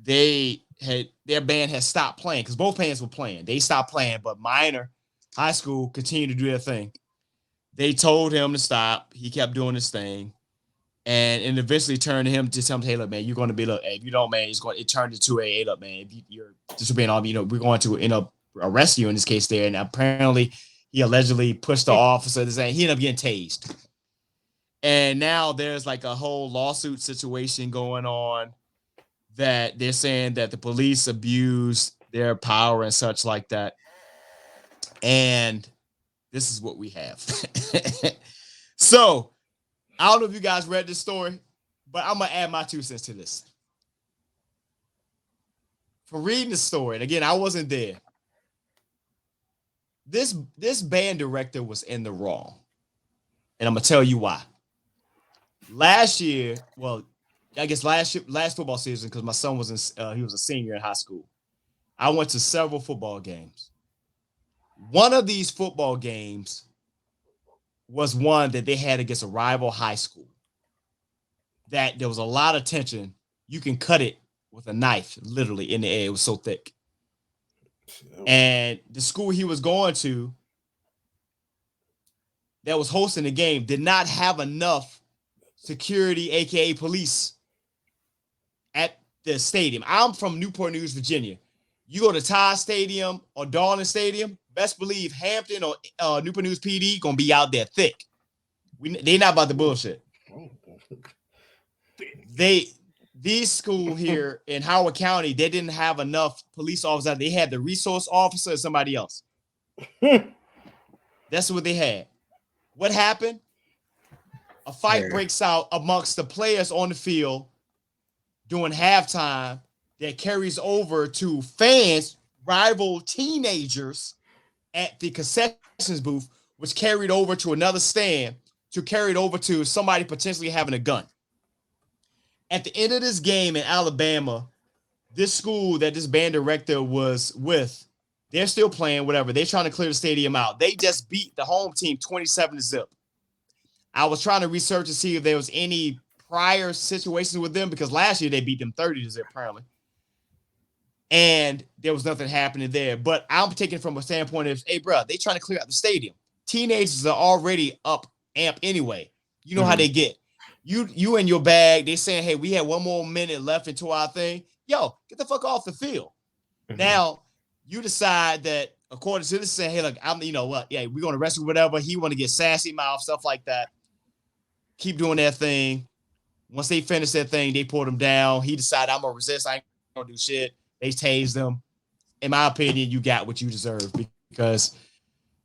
their band had stopped playing because both bands were playing. They stopped playing, but Minor High School continued to do their thing. They told him to stop. He kept doing his thing. And eventually turned to him to tell him, "Hey, look, man, you're going to be, look, hey, if you don't, man, it turned into a, hey, look, man, if you're disobeying all, we're going to end up arrest you in this case there." And apparently he allegedly pushed the officer. He ended up getting tased. And now there's like a whole lawsuit situation going on that they're saying that the police abused their power and such like that. And this is what we have. So I don't know if you guys read this story, but I'm going to add my 2 cents to this. For reading the story, and again, I wasn't there. This band director was in the wrong. And I'm going to tell you why. Last year, well, I guess last football season, because my son he was a senior in high school, I went to several football games. One of these football games was one that they had against a rival high school. That there was a lot of tension. You can cut it with a knife, literally, in the air. It was so thick. And the school he was going to that was hosting the game did not have enough security, aka police, at the stadium. I'm from Newport News, Virginia. You go to Todd Stadium or Darling Stadium, best believe Hampton or Newport News PD gonna be out there thick. They not about the bullshit. These school here in Howard County, they didn't have enough police officers. They had the resource officer and somebody else. That's what they had. What happened? A fight breaks out amongst the players on the field during halftime that carries over to fans, rival teenagers at the concessions booth, which carried over to another stand, to carry it over to somebody potentially having a gun. At the end of this game in Alabama, this school that this band director was with, they're still playing, whatever. They're trying to clear the stadium out. They just beat the home team 27-0. I was trying to research to see if there was any prior situations with them, because last year they beat them 30-0 apparently. And there was nothing happening there. But I'm taking from a standpoint of, hey, bro, they trying to clear out the stadium. Teenagers are already up amp anyway. You know how they get. You in your bag. They saying, hey, we had 1 more minute left into our thing. Yo, get the fuck off the field. Mm-hmm. Now you decide that according to this, saying, hey, look, I'm, you know what? Yeah, we're gonna arrest you, whatever. He want to get sassy mouth, stuff like that. Keep doing that thing. Once they finish that thing, they pulled him down. He decided, I'm gonna resist. I ain't gonna do shit. They tased him. In my opinion, you got what you deserve, because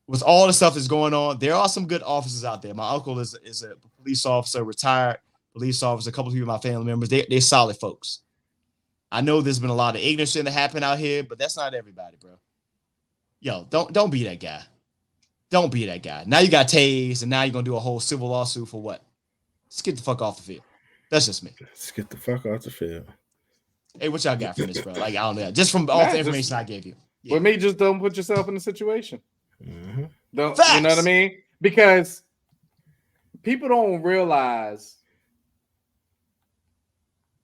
with all the stuff that's going on, there are some good officers out there. My uncle is a police officer, retired police officer. A couple of people, my family members, they're solid folks. I know there's been a lot of ignorant shit that happened out here, but that's not everybody, bro. Yo, don't be that guy. Don't be that guy. Now you got tased, and now you're gonna do a whole civil lawsuit for what? Just get the fuck off the field. That's just me. Let's get the fuck off the field. Hey, what y'all got from this, bro? Like, I don't know. Just from all the information I gave you. Yeah. With me, just don't put yourself in the situation. Mm-hmm. Don't, you know what I mean? Because people don't realize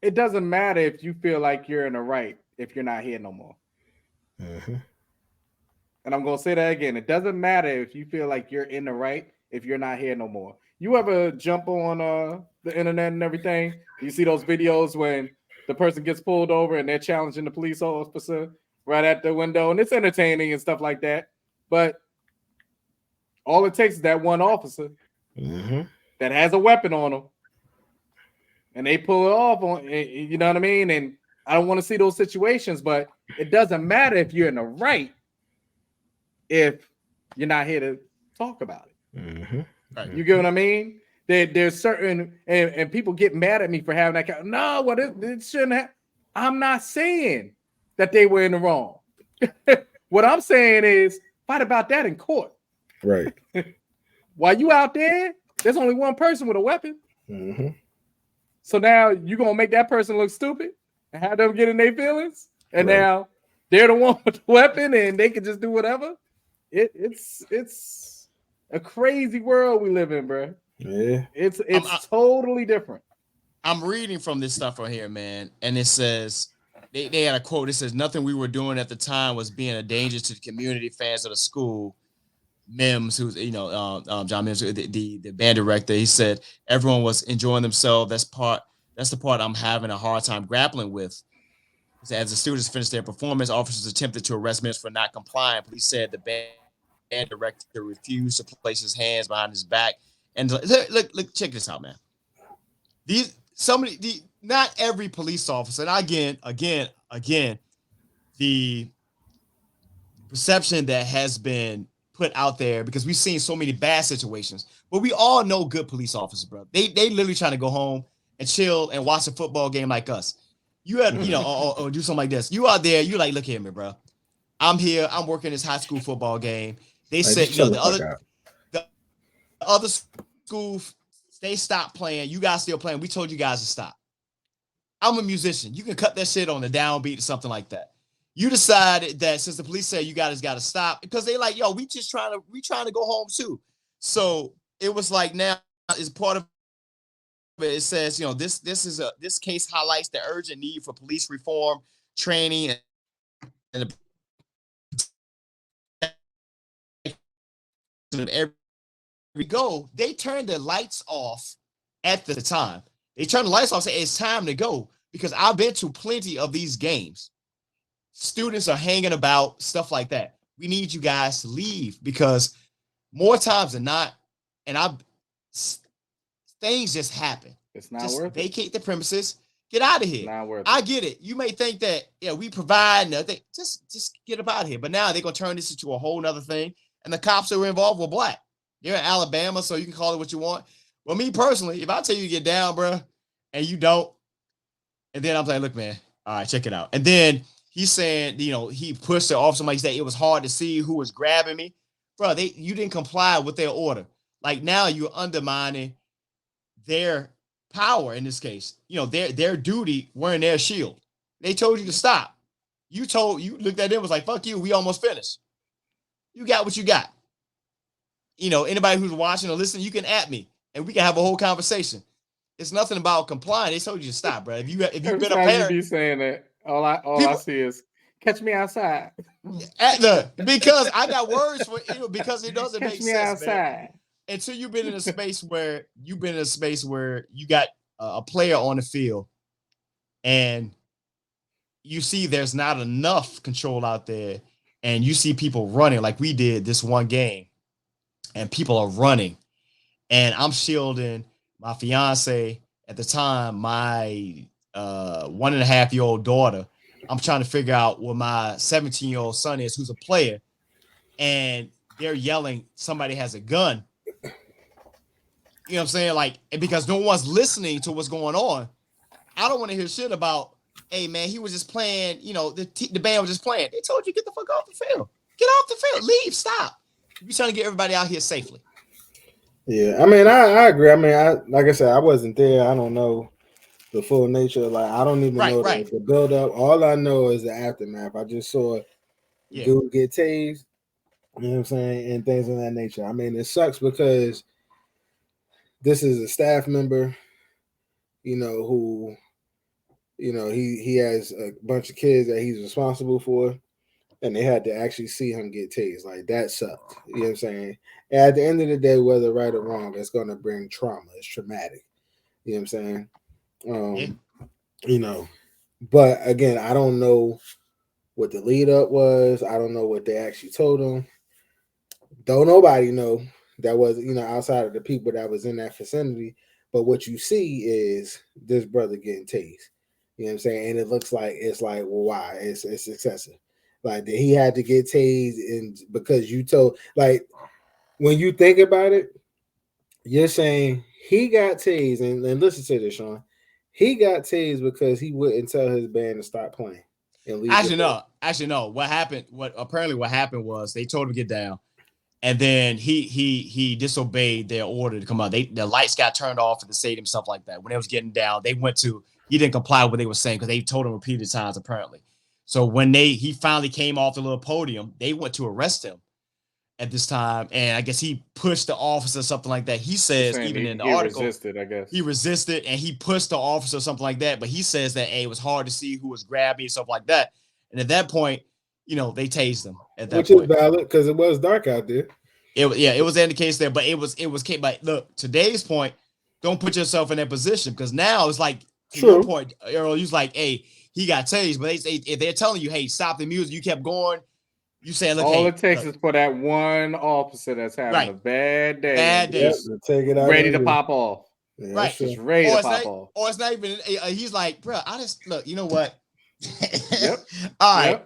it doesn't matter if you feel like you're in the right if you're not here no more. Mm-hmm. And I'm going to say that again. It doesn't matter if you feel like you're in the right if you're not here no more. You ever jump on the internet and everything? You see those videos when the person gets pulled over and they're challenging the police officer right at the window, and it's entertaining and stuff like that. But all it takes is that one officer that has a weapon on him, and they pull it off on, you know what I mean? And I don't want to see those situations, but it doesn't matter if you're in the right if you're not here to talk about it. Mm-hmm. Right. You get what I mean? There's certain, and people get mad at me for having that kind of, no, what it shouldn't have. I'm not saying that they were in the wrong. What I'm saying is fight about that in court. Right. While you out there, there's only one person with a weapon. Mm-hmm. So now you're going to make that person look stupid and have them get in their feelings. And now they're the one with the weapon and they can just do whatever. It's a crazy world we live in, bro. Yeah. It's totally different. I'm reading from this stuff right here, man. And it says, they had a quote. It says, nothing we were doing at the time was being a danger to the community, fans of the school. Mims, who's, John Mims, the band director, he said, everyone was enjoying themselves. That's the part I'm having a hard time grappling with. As the students finished their performance, officers attempted to arrest Mims for not complying. Police said the band director refused to place his hands behind his back. And look, check this out, man. Not every police officer, and again, the perception that has been put out there, because we've seen so many bad situations, but we all know good police officers, bro. They literally trying to go home and chill and watch a football game like us. You had, or do something like this. You out there, you like, look at me, bro. I'm here. I'm working this high school football game. They said, the other school, they stopped playing. You guys still playing. We told you guys to stop. I'm a musician. You can cut that shit on the downbeat or something like that. You decided that since the police said you guys got to stop, because they like, yo, we trying to go home too. So it was like, now is part of it. It says, this case highlights the urgent need for police reform, training, and every go. They turned the lights off at the time. They turned the lights off, say it's time to go, because I've been to plenty of these games. Students are hanging about, stuff like that. We need you guys to leave, because more times than not, things just happen. It's not worth it. Vacate the premises, get out of here. Not worth it. I get it. You may think that, we provide nothing. Just get up out of here. But now they're gonna turn this into a whole nother thing. And the cops that were involved were black. You're in Alabama, so you can call it what you want. Well, me personally, if I tell you to get down, bro, and you don't, and then I'm like, look, man, all right, check it out. And then he's saying, he pushed the officer, like he said, it was hard to see who was grabbing me. Bro, you didn't comply with their order. Like, now you're undermining their power in this case. Their duty wearing their shield. They told you to stop. You looked at them, was like, fuck you, we almost finished. You got what you got. Anybody who's watching or listening, you can at me and we can have a whole conversation. It's nothing about complying. They told you to stop, bro. If you've been a parent, you be saying that, all I see is catch me outside. Because I got words for it, because it doesn't make sense. Catch me outside. Man. until you've been in a space where you got a player on the field and you see there's not enough control out there, and you see people running like we did this one game, and people are running, and I'm shielding my fiance at the time, my 1.5-year-old daughter. I'm trying to figure out what my 17-year-old son is, who's a player, and they're yelling, somebody has a gun. You know what I'm saying? Like, because no one's listening to what's going on. I don't want to hear shit about, hey, man, he was just playing, you know, the band was just playing. They told you, get the fuck off the field. Get off the field. Leave. Stop. You're trying to get everybody out here safely. Yeah, I mean, I agree. I mean, like I said, I wasn't there. I don't know the full nature. Like, I don't even know the build up. All I know is the aftermath. I just saw dude get tased, you know what I'm saying, and things of that nature. I mean, it sucks because this is a staff member, you know, who, you know, he has a bunch of kids that he's responsible for, and they had to actually see him get tased. Like, that sucked. You know what I'm saying? And at the end of the day, whether right or wrong, it's going to bring trauma. It's traumatic. You know what I'm saying? You know, but again, I don't know what the lead up was. I don't know what they actually told him. Don't nobody know that was, you know, outside of the people that was in that vicinity. But what you see is this brother getting tased. You know what I'm saying? And it looks like, it's like, well, why? It's excessive. Like, that he had to get tased, and because you told, like, when you think about it, you're saying he got tased, and listen to this, Shawn. He got tased because he wouldn't tell his band to stop playing. And leave Actually, no. What happened happened was they told him to get down, and then he disobeyed their order to come out. The lights got turned off at the stadium, stuff like that. When they was getting down, he didn't comply with what they were saying because they told him repeated times apparently. So when he finally came off the little podium, they went to arrest him at this time, and I guess he pushed the officer, something like that. He says, even in the article, he resisted, and he pushed the officer, something like that. But he says that it was hard to see who was grabbing, stuff like that. And at that point, you know, they tased him at that point. Which is valid because it was dark out there. It was in the case there, but it was. But look, today's point, don't put yourself in that position, because now it's like, to your point, Earl, you're like, hey, he got tased, but if they're telling you, hey, stop the music, you kept going, you saying, look, all it takes is for that one officer that's having a bad day, take it out, ready to pop off, just ready to pop off, or it's not even. He's like, bro, I just look, you know what? All right,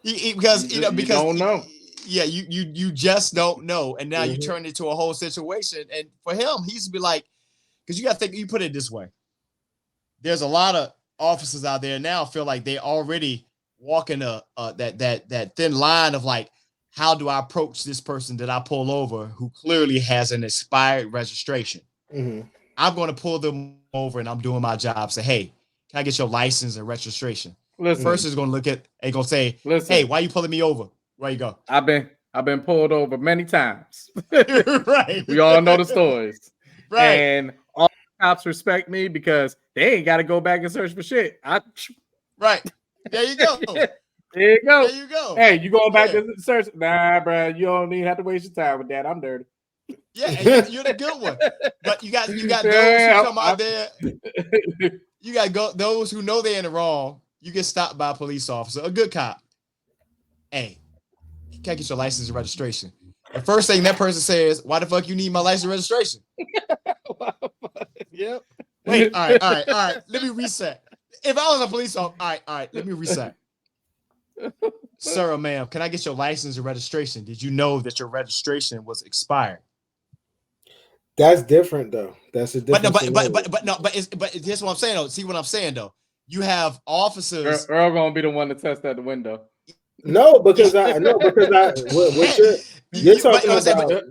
because you don't know. Yeah, you just don't know, and now you turn it into a whole situation. And for him, he used to be like, because you got to think, you put it this way: there's a lot of officers out there now feel like they already walking that thin line of like, how do I approach this person that I pull over who clearly has an expired registration? I'm going to pull them over, and I'm doing my job. Say, hey, can I get your license and registration? First is going to look at and going to say, hey, why are you pulling me over? Where you go? I've been pulled over many times. Right. We all know the stories. Right. And all cops respect me because they ain't got to go back and search for shit. Right. There you go. There you go. There you go. Hey, you going back to search? Nah, bro. You don't even have to waste your time with that. I'm dirty. Yeah, and you're the good one. But you got those who come out there. You got those who know they're in the wrong. You get stopped by a police officer, a good cop. Hey, you can't get your license and registration. The first thing that person says, why the fuck you need my license and registration? Yep. Wait, all right. Let me reset. If I was a police officer, all right, let me reset. Sir or ma'am, can I get your license and registration? Did you know that your registration was expired? That's different though. That's a different. But here's what I'm saying though. See what I'm saying though. You have officers. Earl gonna be the one to test at the window. No, because you're talking about.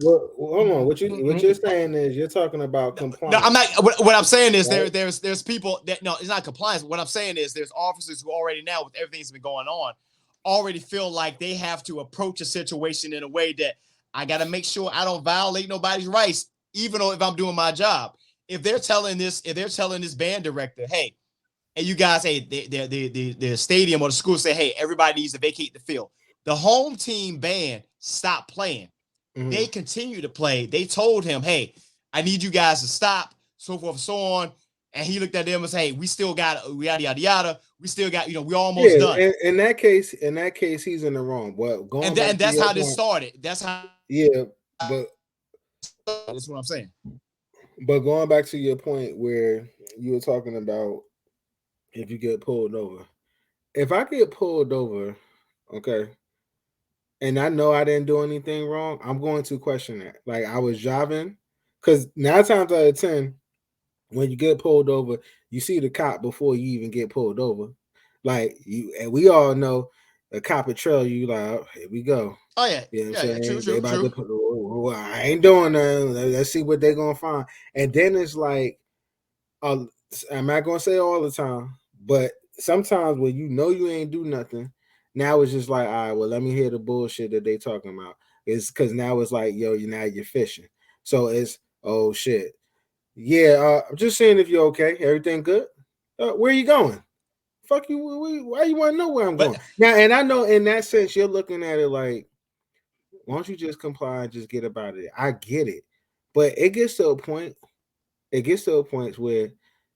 Hold on, what you're saying is you're talking about compliance. No, I'm not. What I'm saying is there's people that it's not compliance. What I'm saying is there's officers who already now, with everything that's been going on, already feel like they have to approach a situation in a way that I got to make sure I don't violate nobody's rights, even though if I'm doing my job. If they're telling this band director, hey, and you guys, hey, the stadium or the school say, hey, everybody needs to vacate the field. The home team band stop playing. They continue to play. They told him, hey, I need you guys to stop, so forth and so on. And he looked at them and said, hey, we still got yada, yada, yada. We still got, we almost done. In that case, he's in the wrong. But and that's how this started. That's how. Yeah, but that's what I'm saying. But going back to your point where you were talking about if you get pulled over. If I get pulled over, okay, and I know I didn't do anything wrong, I'm going to question that. Like I was driving, because 9 times out of 10, when you get pulled over, you see the cop before you even get pulled over. Like and we all know a cop would trail you like, oh, here we go. Oh yeah, you know what I'm saying? True. I ain't doing nothing. Let's see what they're gonna find. And then it's like, I'm not gonna say all the time, but sometimes when you know you ain't do nothing, now it's just like, all right, well, let me hear the bullshit that they talking about. It's because now it's like, yo, you're fishing. So it's, oh shit. Yeah, I'm just saying if you're okay. Everything good? Where you going? Fuck you. Why you want to know where I'm going? Now, and I know in that sense, you're looking at it like, why don't you just comply and just get about it? I get it. But it gets to a point. It gets to a point where,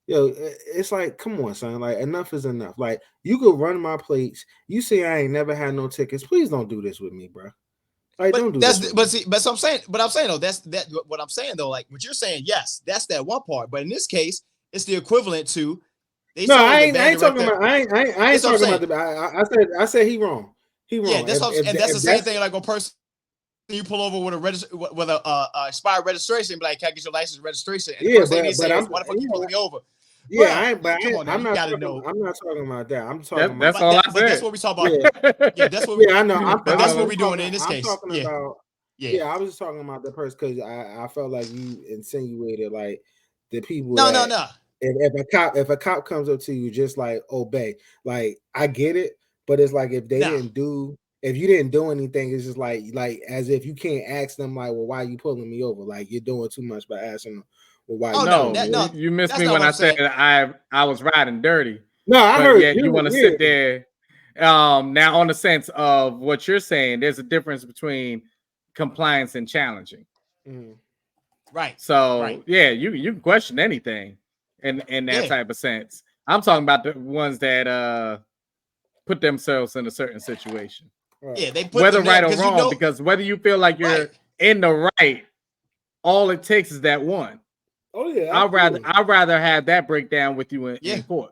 it's like, come on, son. Like, enough is enough. Like, you could run my plates. You say I ain't never had no tickets. Please don't do this with me, bro. Like, don't do this. But I'm saying though, that's what I'm saying though. Like what you're saying, yes, that's that one part. But in this case, it's the equivalent to. I ain't talking about. I ain't talking about I said he wrong. He wrong. Yeah, that's the same thing. Like a person you pull over with a expired registration, be like, "Can I get your license and registration?" And the first thing they say is, "Why the fuck you pulling me over?" Yeah, I'm not talking about that. I'm talking about that's all I said. But that's what we talk about. Yeah, that's what. I know. That's what we're doing in this case. I was just talking about the person because I felt like you insinuated like the people. No. If a cop comes up to you, just like obey. Like I get it, but it's like if you didn't do anything, it's just like as if you can't ask them like, well, why are you pulling me over? Like you're doing too much by asking them. Well, why? You missed me when I said I was riding dirty. No, I heard you want to sit there. Now on the sense of what you're saying, there's a difference between compliance and challenging. Mm-hmm. Right. So yeah, you can question anything in that type of sense. I'm talking about the ones that put themselves in a certain situation. Yeah, they put whether right or wrong, because whether you feel like you're in the right, all it takes is that one. Oh yeah, I'd rather have that breakdown with you in court.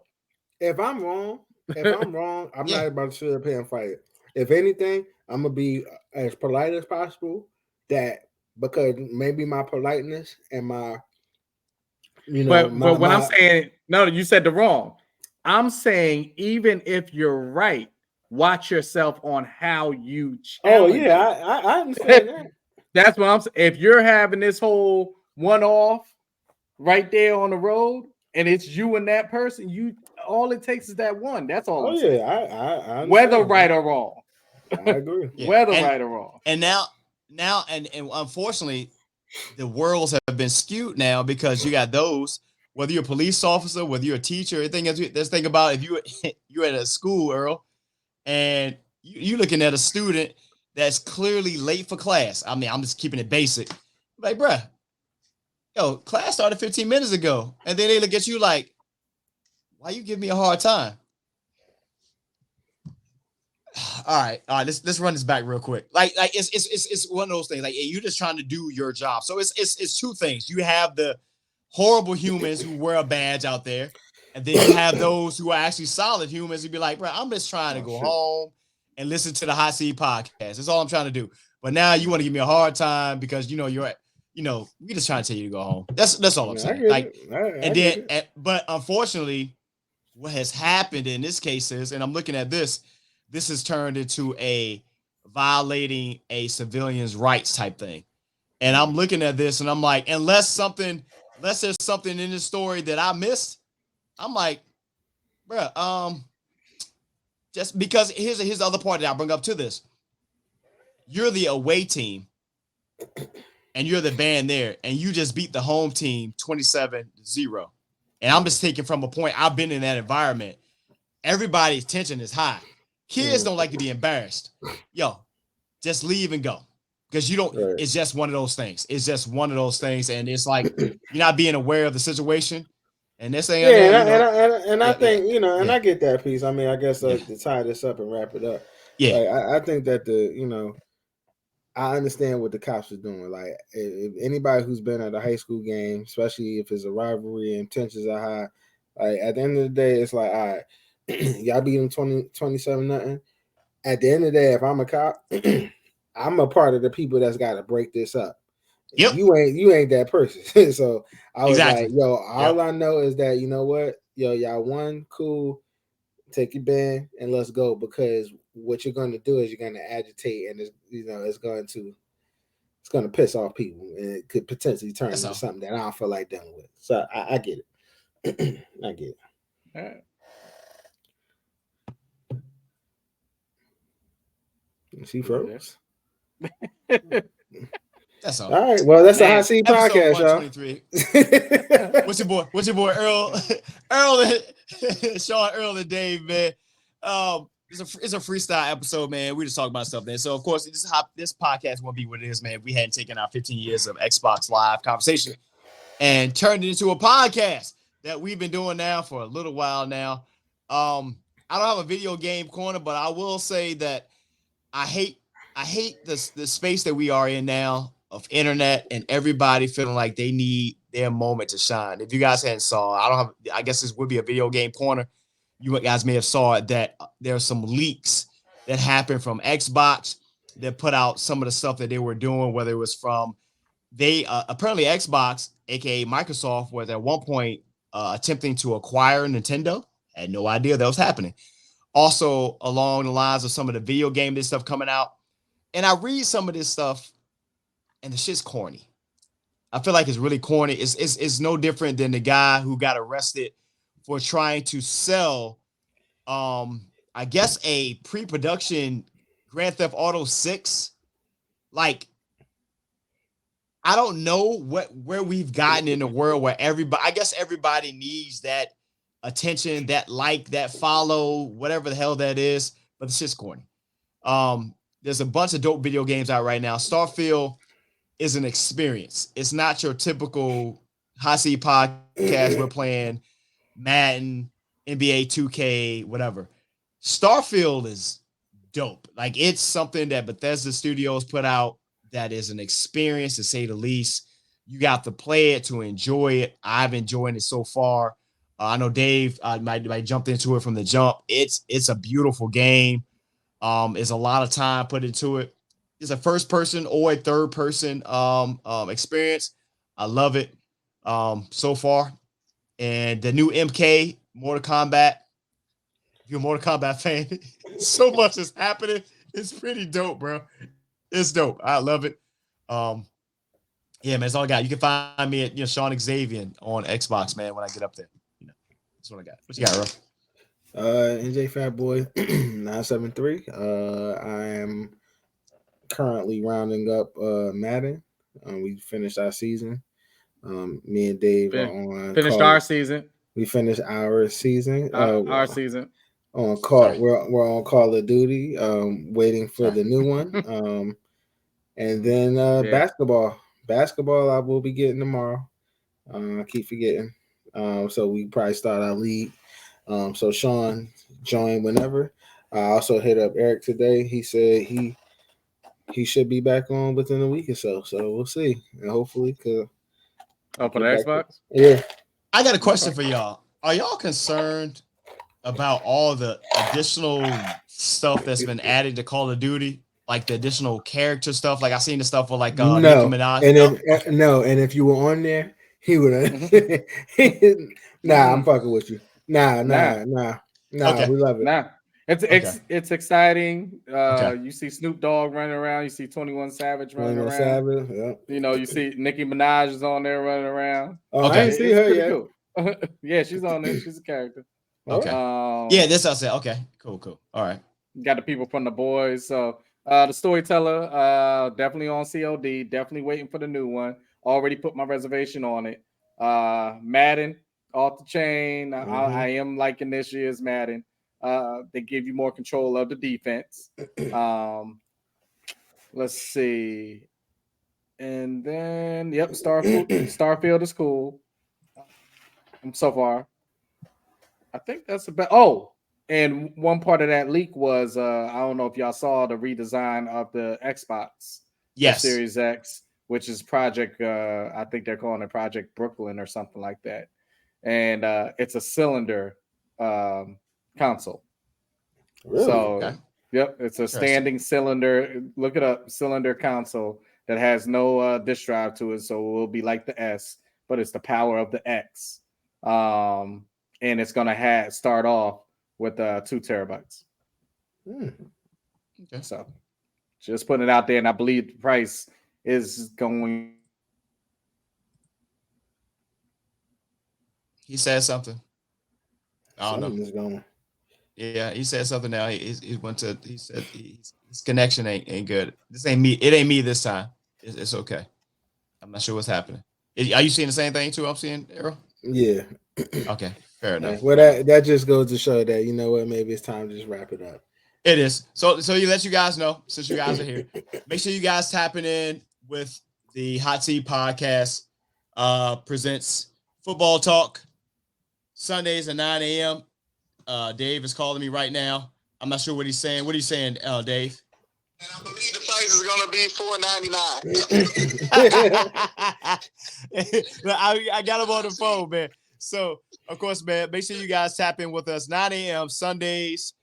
If I'm wrong, I'm not about to sit up here and fight it. If anything, I'm gonna be as polite as possible. Because maybe my politeness and my, but when I'm saying no, you said the wrong. I'm saying even if you're right, watch yourself on how you challenge. Oh yeah, I understand that. That's what I'm saying. If you're having this whole one-off right there on the road, and it's you and that person, all it takes is that one. That's all. I'm saying. I whether right or wrong. I agree. Whether right or wrong. And now and unfortunately, the worlds have been skewed now because you got those, whether you're a police officer, whether you're a teacher, anything else. Let's think about if you're at a school, Earl, and you're looking at a student that's clearly late for class. I mean, I'm just keeping it basic. Like, bruh, yo, class started 15 minutes ago. And then they look at you like, why you give me a hard time? All right. Let's run this back real quick. Like it's one of those things. Like you're just trying to do your job. So it's two things. You have the horrible humans who wear a badge out there, and then you have those who are actually solid humans who be like, bro, I'm just trying to go home and listen to the Hot Seat podcast. That's all I'm trying to do. But now you want to give me a hard time because you're at, we just trying to tell you to go home. That's all I'm saying. But unfortunately, what has happened in this case is, and I'm looking at this has turned into a violating a civilian's rights type thing. And I'm looking at this and I'm like, unless there's something in this story that I missed, I'm like, bro, just because here's the other part that I bring up to this. You're the away team and you're the band there and you just beat the home team 27-0. And I'm just taking from a point, I've been in that environment. Everybody's tension is high. Kids don't like to be embarrassed. Yo, just leave and go. because you don't. Right. It's just one of those things. It's just one of those things, and it's like you're not being aware of the situation. And this thing, I think and I get that piece. I mean, I guess to tie this up and wrap it up. Yeah, like I think that I understand what the cops are doing. Like, if anybody who's been at a high school game, especially if it's a rivalry and tensions are high, like at the end of the day, it's like, all right, y'all beat them 27-0. At the end of the day, if I'm a cop, I'm a part of the people that's got to break this up. Yep. You ain't that person. So I was exactly. like, yo, all I know is that, you know what, yo, y'all won, cool. Take your band and let's go, because what you're going to do is you're going to agitate, and it's going to piss off people, and it could potentially turn into something that I don't feel like dealing with. So I get it. I get it. All right. She froze. That's all. All right. Well, that's the Hot Seat Podcast, y'all. What's your boy Earl? Earl and Shawn, Earl and Dave, man. It's a freestyle episode, man. We just talk about stuff, man. So of course, this podcast won't be what it is, man. We hadn't taken our 15 years of Xbox Live conversation and turned it into a podcast that we've been doing now for a little while now. I don't have a video game corner, but I will say that I hate the space that we are in now of internet and everybody feeling like they need their moment to shine. If you guys hadn't saw, I guess this would be a video game corner. You guys may have saw it, that there's some leaks that happened from Xbox that put out some of the stuff that they were doing, whether it was from apparently Xbox, aka Microsoft, was at one point attempting to acquire Nintendo. I had no idea that was happening. Also, along the lines of some of the video game this stuff coming out. And I read some of this stuff, and the shit's corny. I feel like it's really corny. It's no different than the guy who got arrested for trying to sell, I guess, a pre-production Grand Theft Auto 6. Like, I don't know where we've gotten in the world where everybody needs that attention, that like, that follow, whatever the hell that is, but it's just corny. There's a bunch of dope video games out right now. Starfield is an experience. It's not your typical Hot Seat Podcast. We're playing Madden, NBA 2K, whatever. Starfield is dope. Like, it's something that Bethesda Studios put out that is an experience, to say the least. You got to play it to enjoy it. I've enjoyed it so far. I know Dave might jumped into it from the jump. It's a beautiful game. It's a lot of time put into it. It's a first person or a third person experience. I love it so far. And the new MK Mortal Kombat. If you're a Mortal Kombat fan, so much is happening. It's pretty dope, bro. It's dope. I love it. Yeah, man, that's all I got. You can find me at Shawn Xavier on Xbox, man, when I get up there. That's what I got. What you got, bro? NJ Fatboy 973. I am currently rounding up Madden. We finished our season. Me and Dave are on finished our season. We finished our season. Our season. On call. We're on Call of Duty, waiting for the new one. And then basketball. Basketball I will be getting tomorrow. I keep forgetting. So we probably start our league. So Shawn, join whenever. I also hit up Eric today. He said he should be back on within a week or so. So we'll see. And hopefully for the Xbox? Yeah. I got a question for y'all. Are y'all concerned about all the additional stuff that's been added to Call of Duty? Like the additional character stuff? Like I seen the stuff for like Nicki Minaj. And if you were on there, he would have. I'm fucking with you. Nah. Okay. We love it. Nah. It's exciting. You see Snoop Dogg running around. You see 21 Savage running around. Savage, yep. You see Nicki Minaj is on there running around. Oh, okay. I didn't see her yet. Cool. Yeah, she's on there. She's a character. Okay. Yeah, this I said. Okay, cool. All right. Got the people from The Boys. So the Storyteller, definitely on COD. Definitely waiting for the new one. Already put my reservation on it. Madden, off the chain. I am liking this year's Madden. They give you more control of the defense. Let's see. And then, yep, Starfield is cool. So far, I think that's about. Oh, and one part of that leak was I don't know if y'all saw the redesign of the Xbox, yes, the Series X, which is Project. I think they're calling it Project Brooklyn or something like that, and it's a cylinder console. Really? So, okay. Yep, it's a standing cylinder. Look it up, cylinder console that has no disk drive to it, so it will be like the S, but it's the power of the X. And it's gonna start off with 2 terabytes. Okay. So just putting it out there, and I believe the price is going. He said something. I don't know. Is going. Yeah, he said something now. He went to. He said his connection ain't good. This ain't me. It ain't me this time. It's okay. I'm not sure what's happening. Are you seeing the same thing too? I'm seeing, Earl. Yeah. Okay, fair enough. Well, that just goes to show that, you know what, maybe it's time to just wrap it up. It is. So you let you guys know, since you guys are here, make sure you guys tapping in with the Hot Seat Podcast. Presents Football Talk Sundays at 9 a.m. Dave is calling me right now. I'm not sure what he's saying. What are you saying, Dave? And I believe the price is going to be $4.99. I got him on the phone, man. So, of course, man, make sure you guys tap in with us 9 a.m. Sundays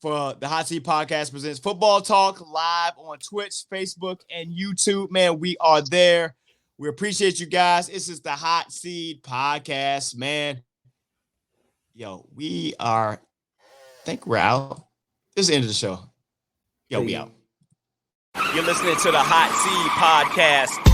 for the Hot Seat Podcast presents Football Talk live on Twitch, Facebook, and YouTube. Man, we are there. We appreciate you guys. This is the Hot Seat Podcast, man. Yo, I think we're out. This is the end of the show. Yo, we out. You're listening to the Hot Seat Podcast.